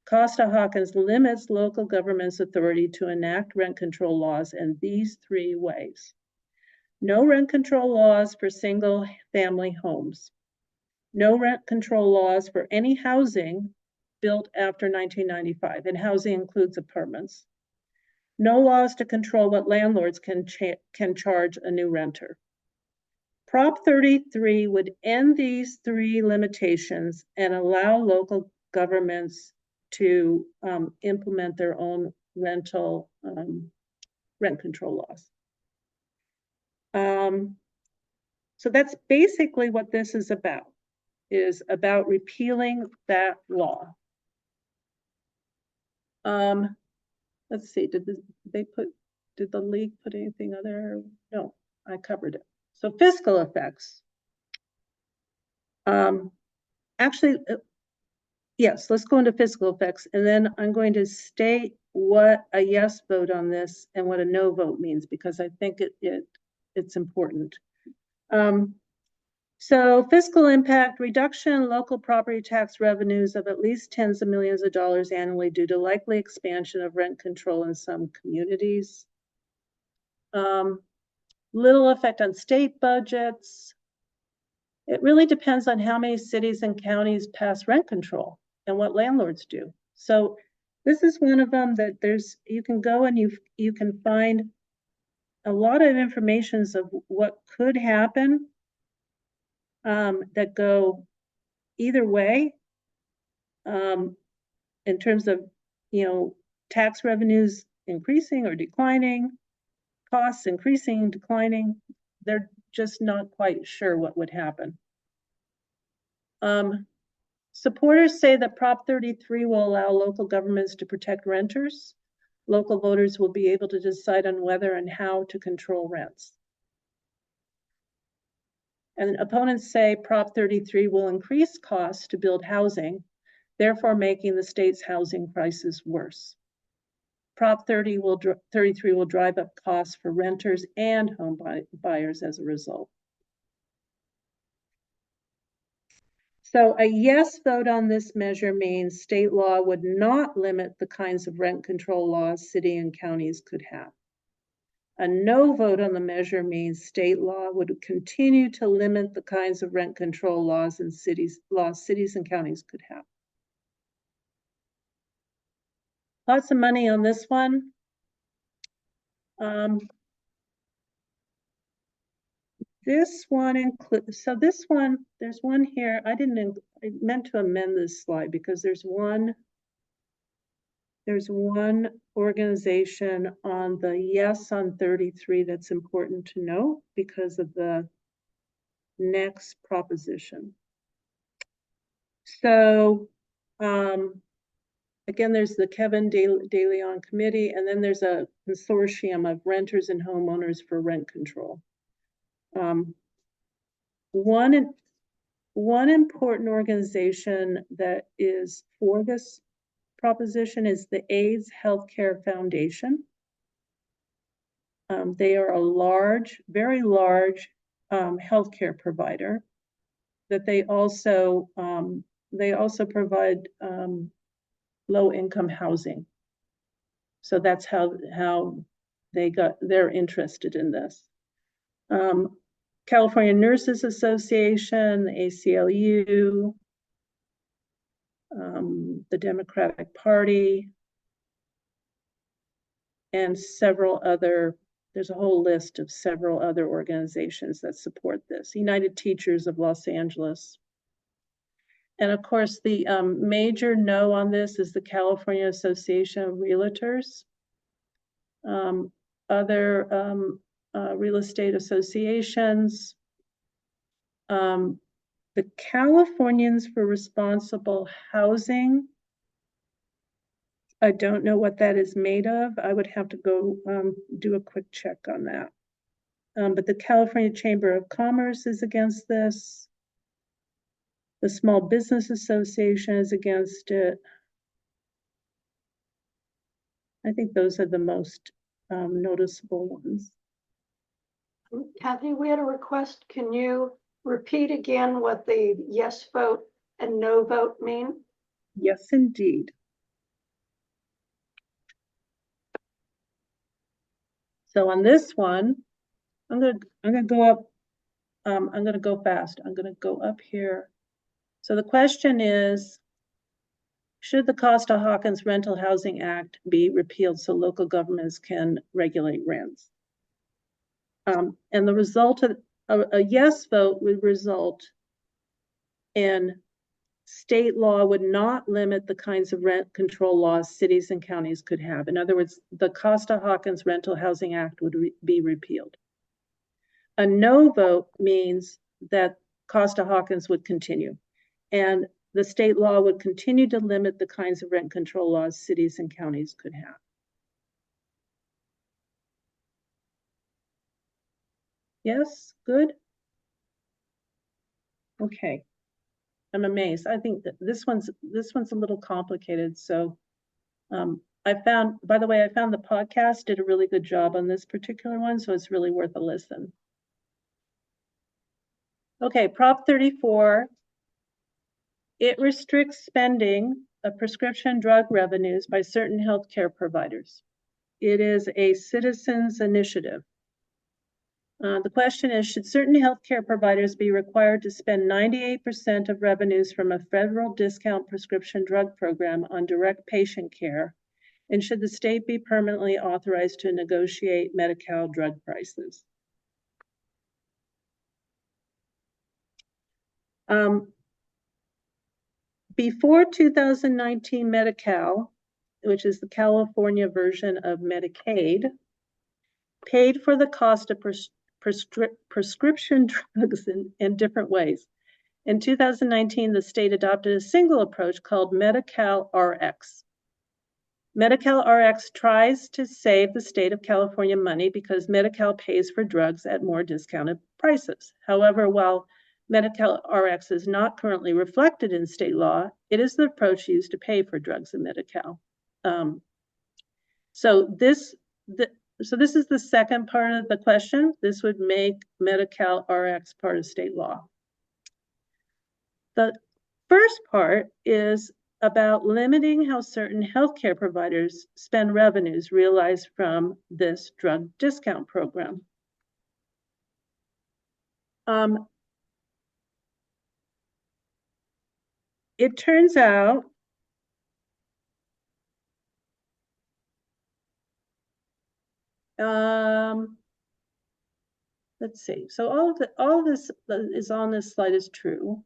Costa-Hawkins limits local government's authority to enact rent control laws in these three ways. No rent control laws for single-family homes. No rent control laws for any housing built after 1995, and housing includes apartments. No laws to control what landlords can charge a new renter. Prop 33 would end these three limitations and allow local governments to implement their own rent control laws. So that's basically what this is about repealing that law. Let's see, did the league put anything other? No, I covered it. So fiscal effects. Actually, yes, let's go into fiscal effects, and then I'm going to state what a yes vote on this and what a no vote means, because I think it's important. So fiscal impact, reduction in local property tax revenues of at least tens of millions of dollars annually due to likely expansion of rent control in some communities. Little effect on state budgets. It really depends on how many cities and counties pass rent control and what landlords do. So this is one of them that you can go and you can find a lot of information of what could happen that go either way in terms of, tax revenues increasing or declining, costs increasing, declining. They're just not quite sure what would happen. Supporters say that Prop 33 will allow local governments to protect renters. Local voters will be able to decide on whether and how to control rents. And opponents say Prop 33 will increase costs to build housing, therefore making the state's housing crisis worse. Prop 33 will drive up costs for renters and home buyers as a result. So a yes vote on this measure means state law would not limit the kinds of rent control laws city and counties could have. A no vote on the measure means state law would continue to limit the kinds of rent control laws cities and counties could have. Lots of money on this one. This one includes, so this one, there's one here. I meant to amend this slide because there's one organization on the yes on 33 that's important to know because of the next proposition. So, again, there's the Kevin De Leon committee, and then there's a consortium of renters and homeowners for rent control. One important organization that is for this proposition is the AIDS Healthcare Foundation. They are a large, very large healthcare provider. That they also provide low-income housing. So that's how they're interested in this. California Nurses Association, the ACLU, the Democratic Party, and several other, there's a whole list of several other organizations that support this. United Teachers of Los Angeles. And of course, the major no on this is the California Association of Realtors. Other real estate associations, the Californians for Responsible Housing. I don't know what that is made of. I would have to go do a quick check on that. But the California Chamber of Commerce is against this. The Small Business Association is against it. I think those are the most noticeable ones. Kathy, we had a request. Can you repeat again what the yes vote and no vote mean? Yes, indeed. So on this one, I'm gonna go up. I'm gonna go fast. I'm gonna go up here. So the question is, should the Costa-Hawkins Rental Housing Act be repealed so local governments can regulate rents? And the result of a yes vote would result in state law would not limit the kinds of rent control laws cities and counties could have. In other words, the Costa-Hawkins Rental Housing Act would be repealed. A no vote means that Costa-Hawkins would continue, and the state law would continue to limit the kinds of rent control laws cities and counties could have. Yes, good. Okay, I'm amazed. I think that this one's a little complicated. So I found the podcast did a really good job on this particular one, so it's really worth a listen. Okay, Prop 34. It restricts spending of prescription drug revenues by certain healthcare providers. It is a citizens' initiative. The question is, should certain healthcare providers be required to spend 98% of revenues from a federal discount prescription drug program on direct patient care? And should the state be permanently authorized to negotiate Medi-Cal drug prices? Before 2019, Medi-Cal, which is the California version of Medicaid, paid for the cost of prescription drugs in different ways. In 2019, the state adopted a single approach called Medi-Cal RX. Medi-Cal RX tries to save the state of California money because Medi-Cal pays for drugs at more discounted prices. However, while Medi-Cal RX is not currently reflected in state law, it is the approach used to pay for drugs in Medi-Cal. So this is the second part of the question. This would make Medi-Cal RX part of state law. The first part is about limiting how certain healthcare providers spend revenues realized from this drug discount program. It turns out Let's see. So all of this is on this slide is true.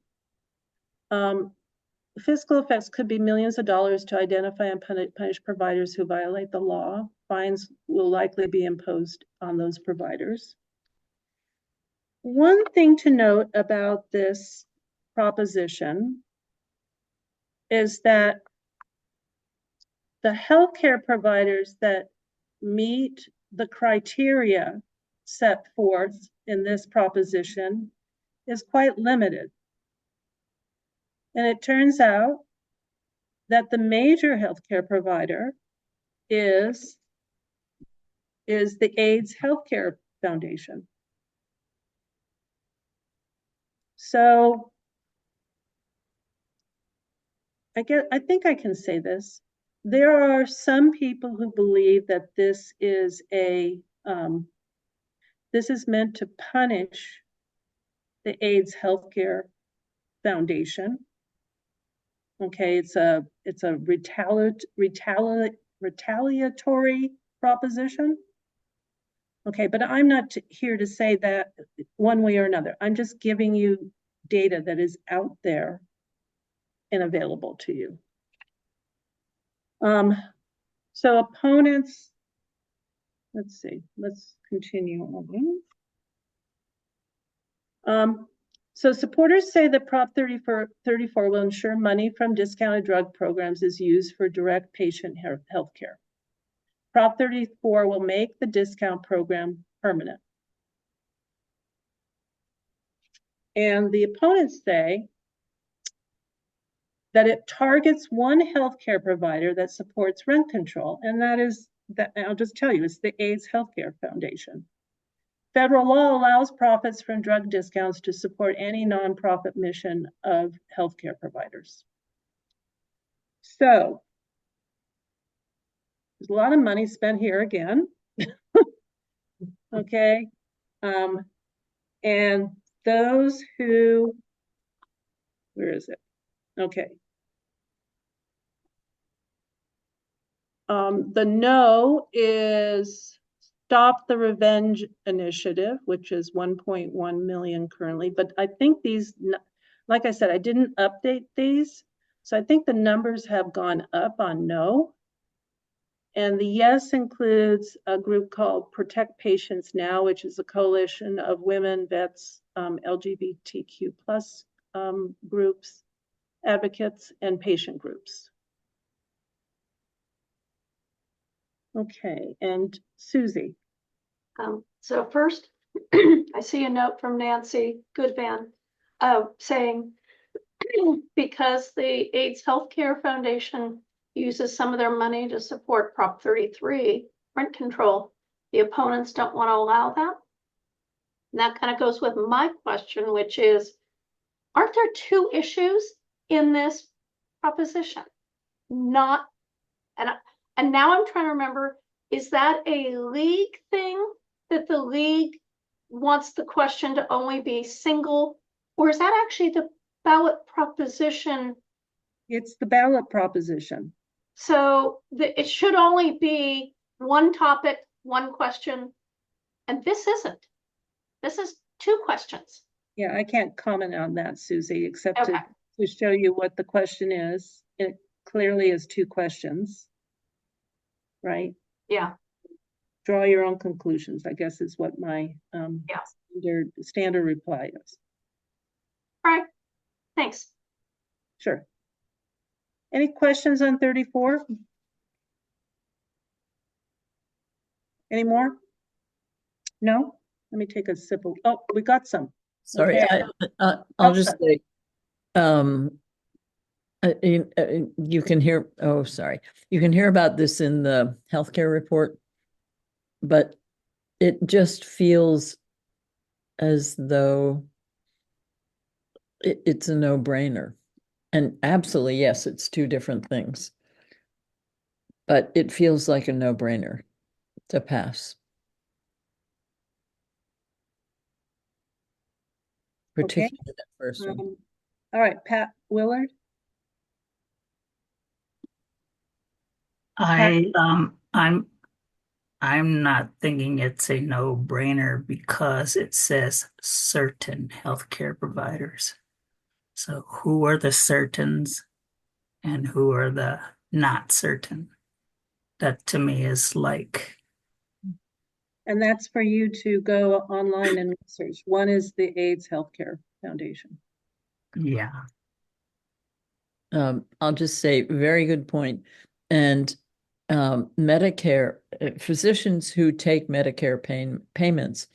Fiscal effects could be millions of dollars to identify and punish providers who violate the law. Fines will likely be imposed on those providers. One thing to note about this proposition is that the healthcare providers that meet the criteria set forth in this proposition is quite limited. And it turns out that the major healthcare provider is the AIDS Healthcare Foundation. So I think I can say this. There are some people who believe that this is meant to punish the AIDS Healthcare Foundation. Okay, it's a retaliatory proposition. Okay, but I'm not here to say that one way or another. I'm just giving you data that is out there and available to you. So opponents, let's see, let's continue on. So supporters say that Prop 34 will ensure money from discounted drug programs is used for direct patient health care. Prop 34 will make the discount program permanent. And the opponents say that it targets one healthcare provider that supports rent control, and I'll just tell you, it's the AIDS Healthcare Foundation. Federal law allows profits from drug discounts to support any nonprofit mission of healthcare providers. So there's a lot of money spent here again. Okay. And those who, where is it? Okay. The no is Stop the Revenge Initiative, which is 1.1 million currently. But I think these, like I said, I didn't update these. So I think the numbers have gone up on no. And the yes includes a group called Protect Patients Now, which is a coalition of women, vets, LGBTQ plus groups, advocates, and patient groups. Okay, and Susie. So first, I see a note from Nancy Goodvan saying, because the AIDS Healthcare Foundation uses some of their money to support Prop 33, rent control, the opponents don't want to allow that. And that kind of goes with my question, which is, aren't there two issues in this proposition? Not, and now I'm trying to remember, is that a league thing that the league wants the question to only be single, or is that actually the ballot proposition? It's the ballot proposition. So it should only be one topic, one question, and this isn't. This is two questions. Yeah, I can't comment on that, Susie, except to show you what the question is. It clearly is two questions, right? Yeah. Draw your own conclusions, I guess, is what my standard reply is. All right, thanks. Sure. Any questions on 34? Any more? No? Let me take a sip of, oh, we got some. Sorry, Okay. I'll just say, you can hear, oh, sorry. You can hear about this in the healthcare report, but it just feels as though it's a no-brainer. And absolutely, yes, it's two different things. But it feels like a no-brainer to pass. Particularly that first one. All right, Pat Willard. I'm I'm not thinking it's a no-brainer because it says certain healthcare providers. So who are the certains and who are the not certain? That to me is like, And that's for you to go online and research. One is the AIDS Healthcare Foundation. yeah. I'll just say, very good point. And Medicare physicians who take Medicare payments,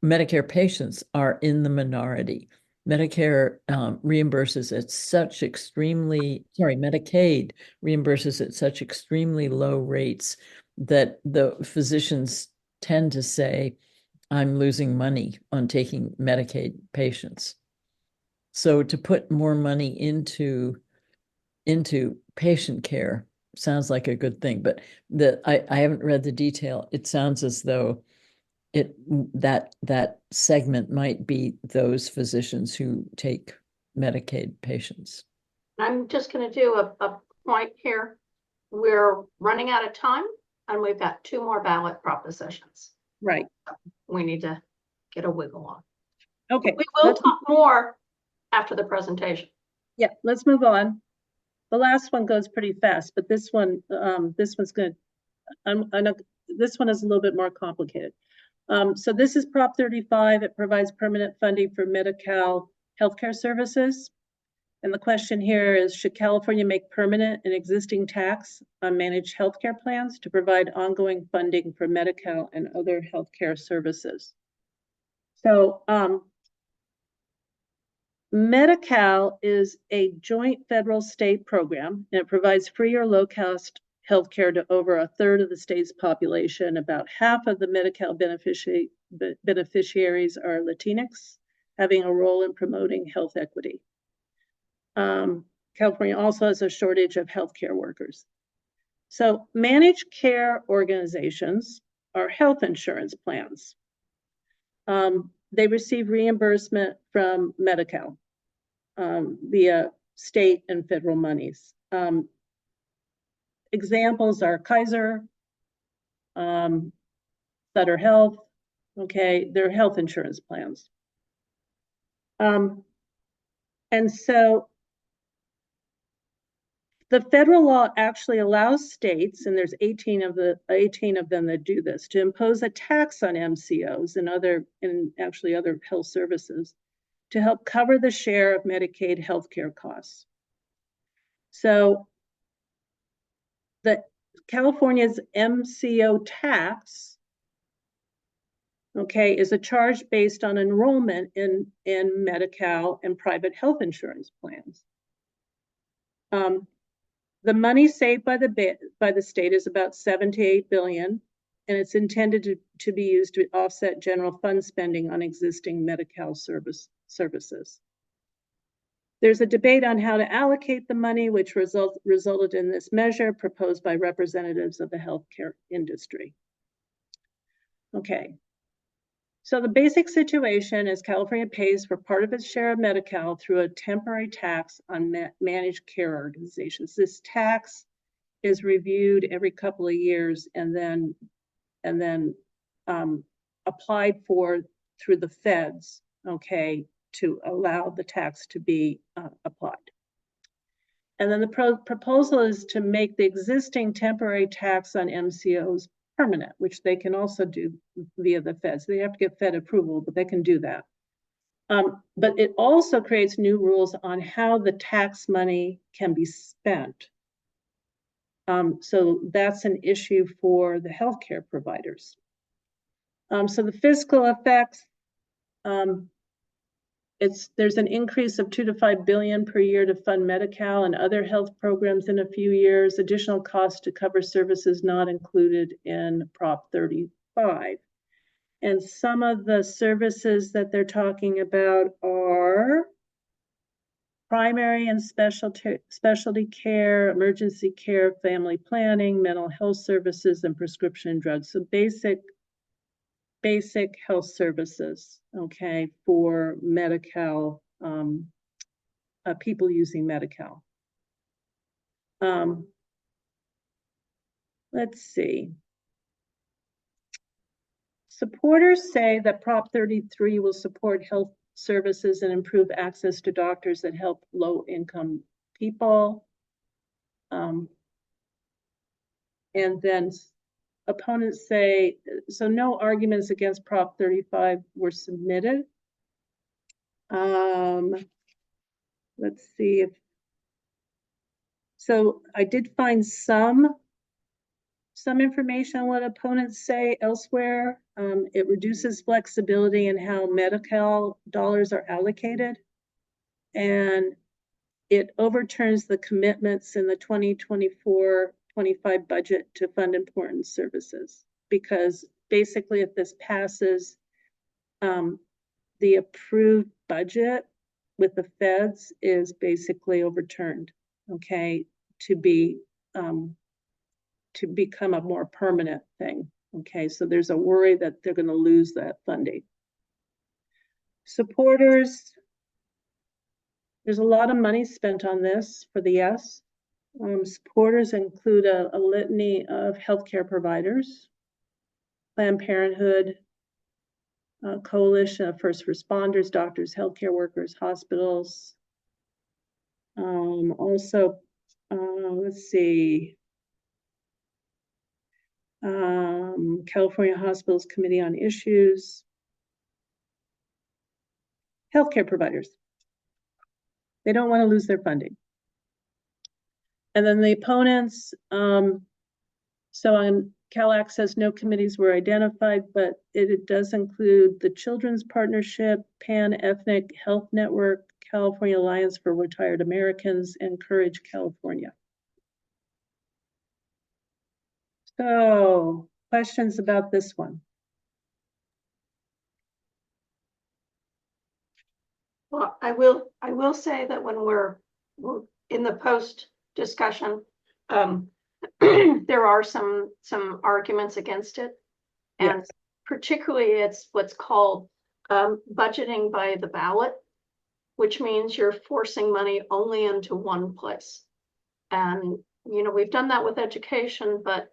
Medicare patients are in the minority. Medicare reimburses at such extremely, sorry, Medicaid reimburses at such extremely low rates that the physicians tend to say, I'm losing money on taking Medicaid patients. So to put more money into patient care sounds like a good thing, but I haven't read the detail. It sounds as though that segment might be those physicians who take Medicaid patients. I'm just going to do a point here. We're running out of time and we've got 2 more ballot propositions. Right. We need to get a wiggle on. Okay. We will talk more after the presentation. Yeah, let's move on. The last one goes pretty fast, but this one's good. This one is a little bit more complicated. So this is Prop 35. It provides permanent funding for Medi-Cal healthcare services. And the question here is, should California make permanent an existing tax on managed healthcare plans to provide ongoing funding for Medi-Cal and other healthcare services? So Medi-Cal is a joint federal state program, and it provides free or low cost healthcare to over a third of the state's population. About half of the Medi-Cal beneficiaries are Latinx, having a role in promoting health equity. California also has a shortage of healthcare workers. So managed care organizations are health insurance plans. They receive reimbursement from Medi-Cal via state and federal monies. Examples are Kaiser, Sutter Health, okay, they're health insurance plans. And so the federal law actually allows states, and there's 18 of them that do this, to impose a tax on MCOs and actually other health services to help cover the share of Medicaid healthcare costs. So California's MCO tax, okay, is a charge based on enrollment in Medi-Cal and private health insurance plans. The money saved by the state is about $7 to $8 billion, and it's intended to be used to offset general fund spending on existing Medi-Cal services. There's a debate on how to allocate the money, which resulted in this measure proposed by representatives of the healthcare industry. Okay, so the basic situation is California pays for part of its share of Medi-Cal through a temporary tax on managed care organizations. This tax is reviewed every couple of years and then applied for through the feds, okay, to allow the tax to be applied. And then the proposal is to make the existing temporary tax on MCOs permanent, which they can also do via the feds. They have to get Fed approval, but they can do that. But it also creates new rules on how the tax money can be spent. So that's an issue for the healthcare providers. So the fiscal effects, there's an increase of $2 to $5 billion per year to fund Medi-Cal and other health programs in a few years. Additional costs to cover services not included in Prop 35. And some of the services that they're talking about are primary and specialty care, emergency care, family planning, mental health services, and prescription drugs. So basic health services, okay, for Medi-Cal, people using Medi-Cal. Let's see. Supporters say that Prop 33 will support health services and improve access to doctors that help low-income people. And then opponents say, so no arguments against Prop 35 were submitted. Let's see if, so I did find some information on what opponents say elsewhere. It reduces flexibility in how Medi-Cal dollars are allocated, and it overturns the commitments in the 2024-25 budget to fund important services, because basically if this passes, the approved budget with the feds is basically overturned, okay, to become a more permanent thing. Okay, so there's a worry that they're going to lose that funding. Supporters, there's a lot of money spent on this for the yes. Supporters include a litany of healthcare providers, Planned Parenthood, coalition of first responders, doctors, healthcare workers, hospitals. Also, let's see, California Hospitals Committee on Issues, healthcare providers. They don't want to lose their funding. And then the opponents, so on CalAccess, no committees were identified, but it does include the Children's Partnership, Pan-Ethnic Health Network, California Alliance for Retired Americans, and Courage California. So, questions about this one? Well, I will say that when we're in the post discussion, there are some arguments against it, and Yes. particularly it's what's called budgeting by the ballot, which means you're forcing money only into one place. And we've done that with education, but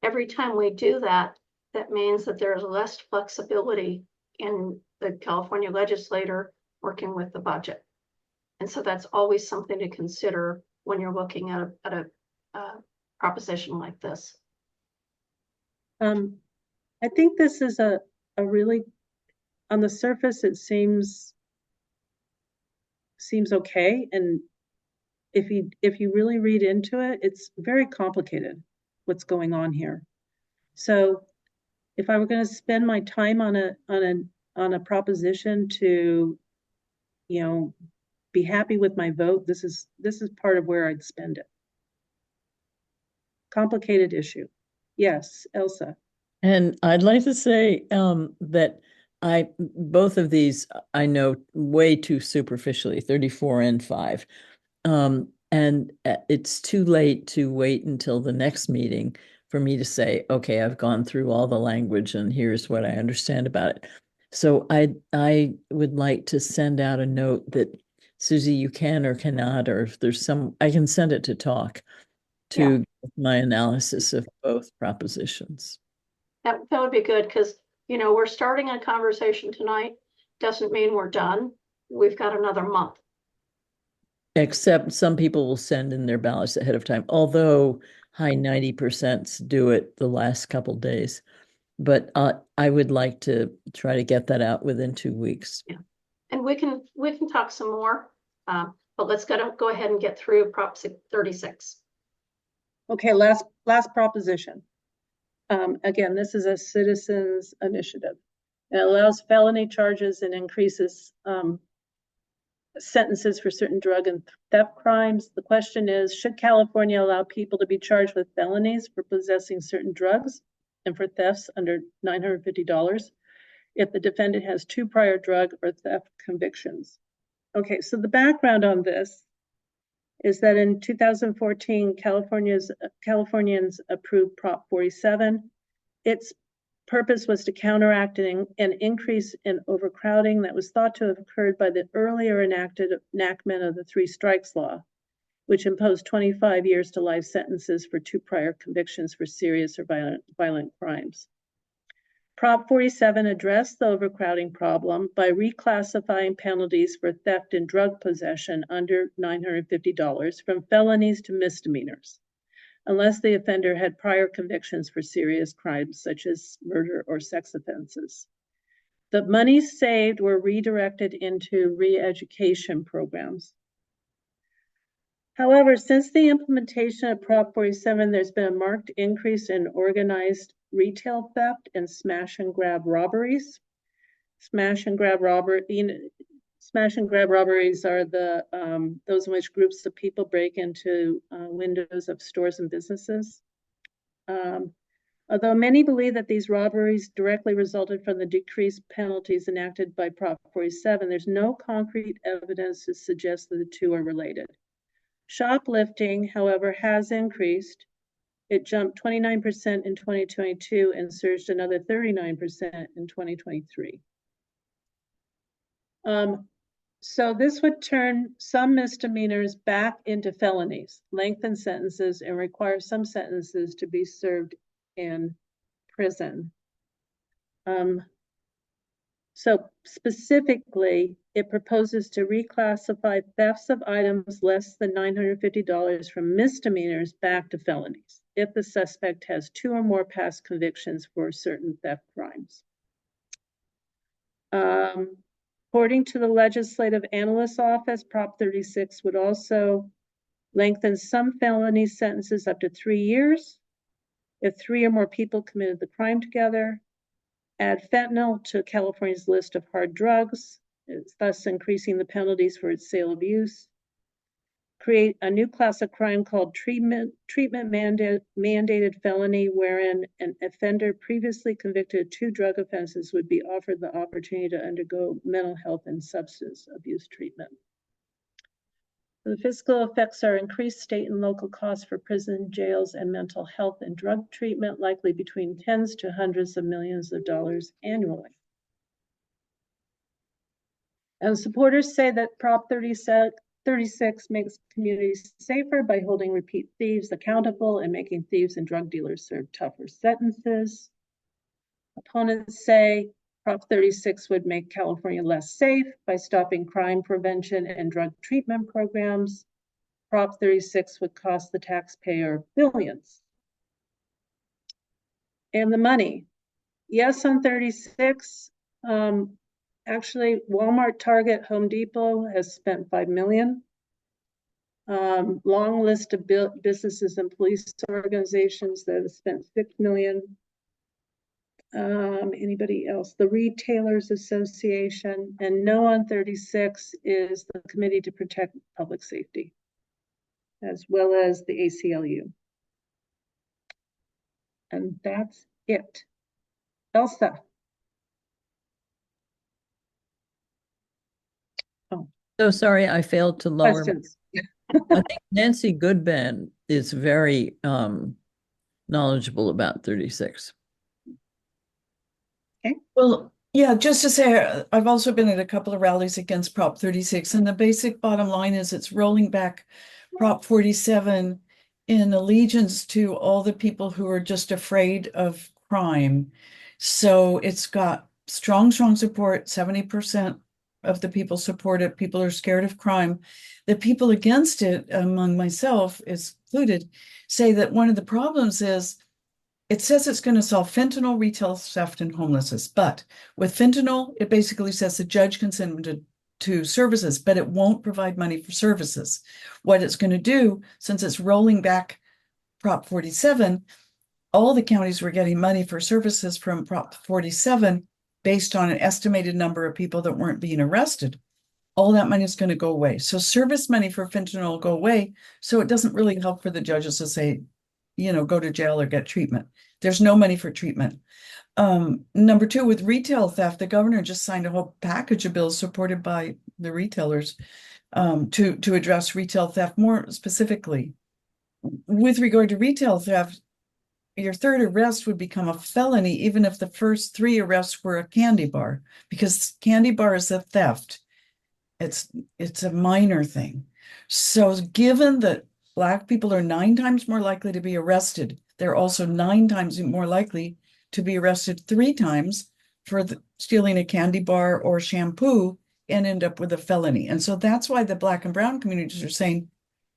every time we do that, that means that there's less flexibility in the California legislator working with the budget. And so that's always something to consider when you're looking at a proposition like this. I think this is a really, on the surface, it seems okay. And if you really read into it, it's very complicated what's going on here. So if I were going to spend my time on a proposition to, be happy with my vote, this is part of where I'd spend it. Complicated issue. Yes, Elsa. And I'd like to say that both of these I know way too superficially, 34 and 5. And it's too late to wait until the next meeting for me to say, okay, I've gone through all the language and here's what I understand about it. So I would like to send out a note that, Susie, you can or cannot, or if there's I can send it to talk to give my analysis of both propositions. That would be good, because we're starting a conversation tonight. Doesn't mean we're done. We've got another month. Except some people will send in their ballots ahead of time, although high 90% do it the last couple days. But I would like to try to get that out within 2 weeks. Yeah, and we can talk some more, but let's go ahead and get through Prop 36. Okay, last proposition. Again, this is a citizens initiative. It allows felony charges and increases sentences for certain drug and theft crimes. The question is, should California allow people to be charged with felonies for possessing certain drugs and for thefts under $950 if the defendant has 2 prior drug or theft convictions? Okay, so the background on this is that in 2014, Californians approved Prop 47. Its purpose was to counteract an increase in overcrowding that was thought to have occurred by the earlier enactment of the 3 strikes law, which imposed 25 years to life sentences for 2 prior convictions for serious or violent crimes. Prop 47 addressed the overcrowding problem by reclassifying penalties for theft and drug possession under $950 from felonies to misdemeanors, unless the offender had prior convictions for serious crimes such as murder or sex offenses. The money saved were redirected into re-education programs. However, since the implementation of Prop 47, there's been a marked increase in organized retail theft and smash and grab robberies. Smash and grab robberies are those in which groups of people break into windows of stores and businesses. Although many believe that these robberies directly resulted from the decreased penalties enacted by Prop 47, there's no concrete evidence to suggest that the two are related. Shoplifting, however, has increased. It jumped 29% in 2022 and surged another 39% in 2023. So this would turn some misdemeanors back into felonies, lengthen sentences, and require some sentences to be served in prison. So specifically, it proposes to reclassify thefts of items less than $950 from misdemeanors back to felonies if the suspect has 2 or more past convictions for certain theft crimes. According to the Legislative Analyst's Office, Prop 36 would also lengthen some felony sentences up to 3 years if 3 or more people committed the crime together, add fentanyl to California's list of hard drugs, thus increasing the penalties for its sale of use, create a new class of crime called treatment mandated felony, wherein an offender previously convicted of 2 drug offenses would be offered the opportunity to undergo mental health and substance abuse treatment. The fiscal effects are increased state and local costs for prison, jails, and mental health and drug treatment, likely between tens to hundreds of millions of dollars annually. And supporters say that Prop 36 makes communities safer by holding repeat thieves accountable and making thieves and drug dealers serve tougher sentences. Opponents say Prop 36 would make California less safe by stopping crime prevention and drug treatment programs. Prop 36 would cost the taxpayer billions. And the money. Yes, on 36, actually Walmart, Target, Home Depot has spent $5 million. Long list of businesses and police organizations that have spent $6 million. Anybody else? The Retailers Association, and no on 36 is the Committee to Protect Public Safety, as well as the ACLU. And that's it. Elsa. Oh, So sorry, I failed to lower. questions. I think Nancy Goodman is very knowledgeable about 36. Well, yeah, just to say, I've also been at a couple of rallies against Prop 36, and the basic bottom line is it's rolling back Prop 47 in allegiance to all the people who are just afraid of crime. So it's got strong support. 70% of the people support it. People are scared of crime. The people against it, among myself is included, say that one of the problems is it says it's going to solve fentanyl, retail theft, and homelessness. But with fentanyl, it basically says the judge can send them to services, but it won't provide money for services. What it's going to do, since it's rolling back Prop 47, all the counties were getting money for services from Prop 47 based on an estimated number of people that weren't being arrested. All that money is going to go away. So service money for fentanyl will go away. So it doesn't really help for the judges to say, you know, go to jail or get treatment. There's no money for treatment. Number 2, with retail theft, the governor just signed a whole package of bills supported by the retailers to address retail theft more specifically. With regard to retail theft, your 3rd arrest would become a felony even if the first 3 arrests were a candy bar, because candy bar is a theft. It's a minor thing. So given that Black people are 9 times more likely to be arrested, they're also 9 times more likely to be arrested 3 times for stealing a candy bar or shampoo and end up with a felony. And so that's why the Black and brown communities are saying,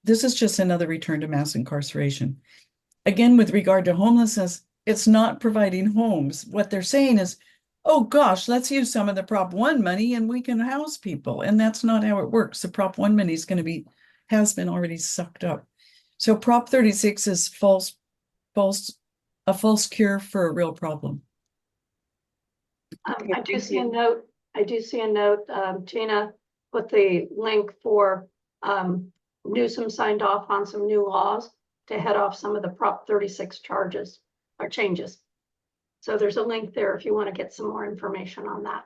this is just another return to mass incarceration. Again, with regard to homelessness, it's not providing homes. What they're saying is, oh gosh, let's use some of the Prop 1 money and we can house people. And that's not how it works. The Prop 1 money is going to has been already sucked up. So Prop 36 is a false cure for a real problem. I do see a note. Gina put the link for Newsom signed off on some new laws to head off some of the Prop 36 charges or changes. So there's a link there if you want to get some more information on that.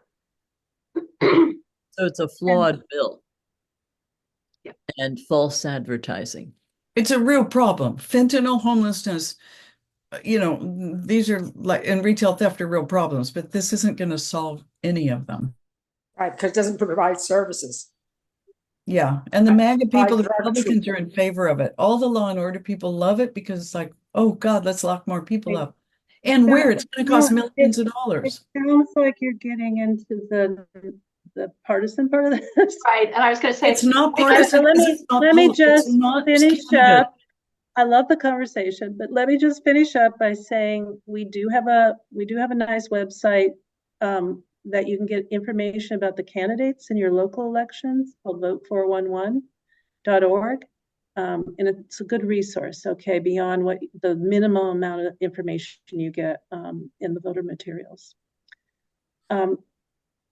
So it's a flawed bill. Yeah. And false advertising. It's a real problem. Fentanyl, homelessness, these are like, and retail theft are real problems, but this isn't going to solve any of them. Right, because it doesn't provide services. Yeah, and the MAGA people, the drug Republicans are in favor of it. All the law and order people love it because it's like, oh God, let's lock more people up. And where it's going to cost millions of dollars. It sounds like you're getting into the partisan part of this. Right, and I was going to say it's not partisan. Let me just finish up. I love the conversation, but let me just finish up by saying we do have a nice website that you can get information about the candidates in your local elections called vote411.org. And it's a good resource, okay, beyond what the minimum amount of information you get in the voter materials.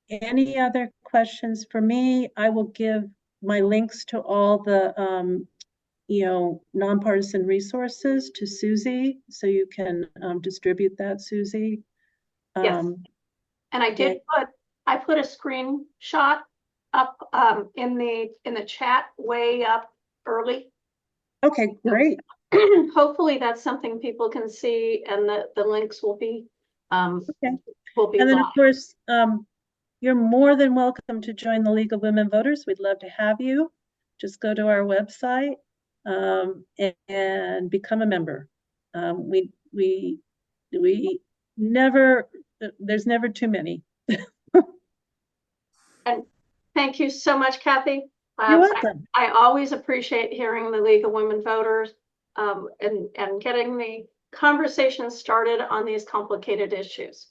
Any other questions for me? I will give my links to all the nonpartisan resources to Susie, so you can distribute that, Susie. Yes. And I put a screenshot up in the chat way up early. Okay, great. Hopefully that's something people can see, and the links will be okay. Will be and then live. Of course you're more than welcome to join the League of Women Voters. We'd love to have you. Just go to our website and become a member. We never, there's never too many. And thank you so much, Kathy. You're welcome. I always appreciate hearing the League of Women Voters and getting the conversation started on these complicated issues.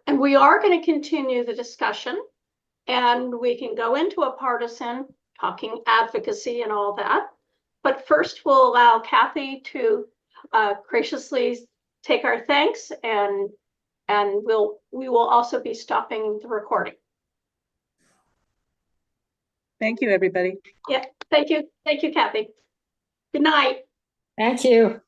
And we are going to continue the discussion, and we can go into a partisan talking advocacy and all that. But first, we'll allow Kathy to graciously take our thanks, and we will also be stopping the recording. Thank you, everybody. Yeah, thank you, Kathy. Good night. Thank you.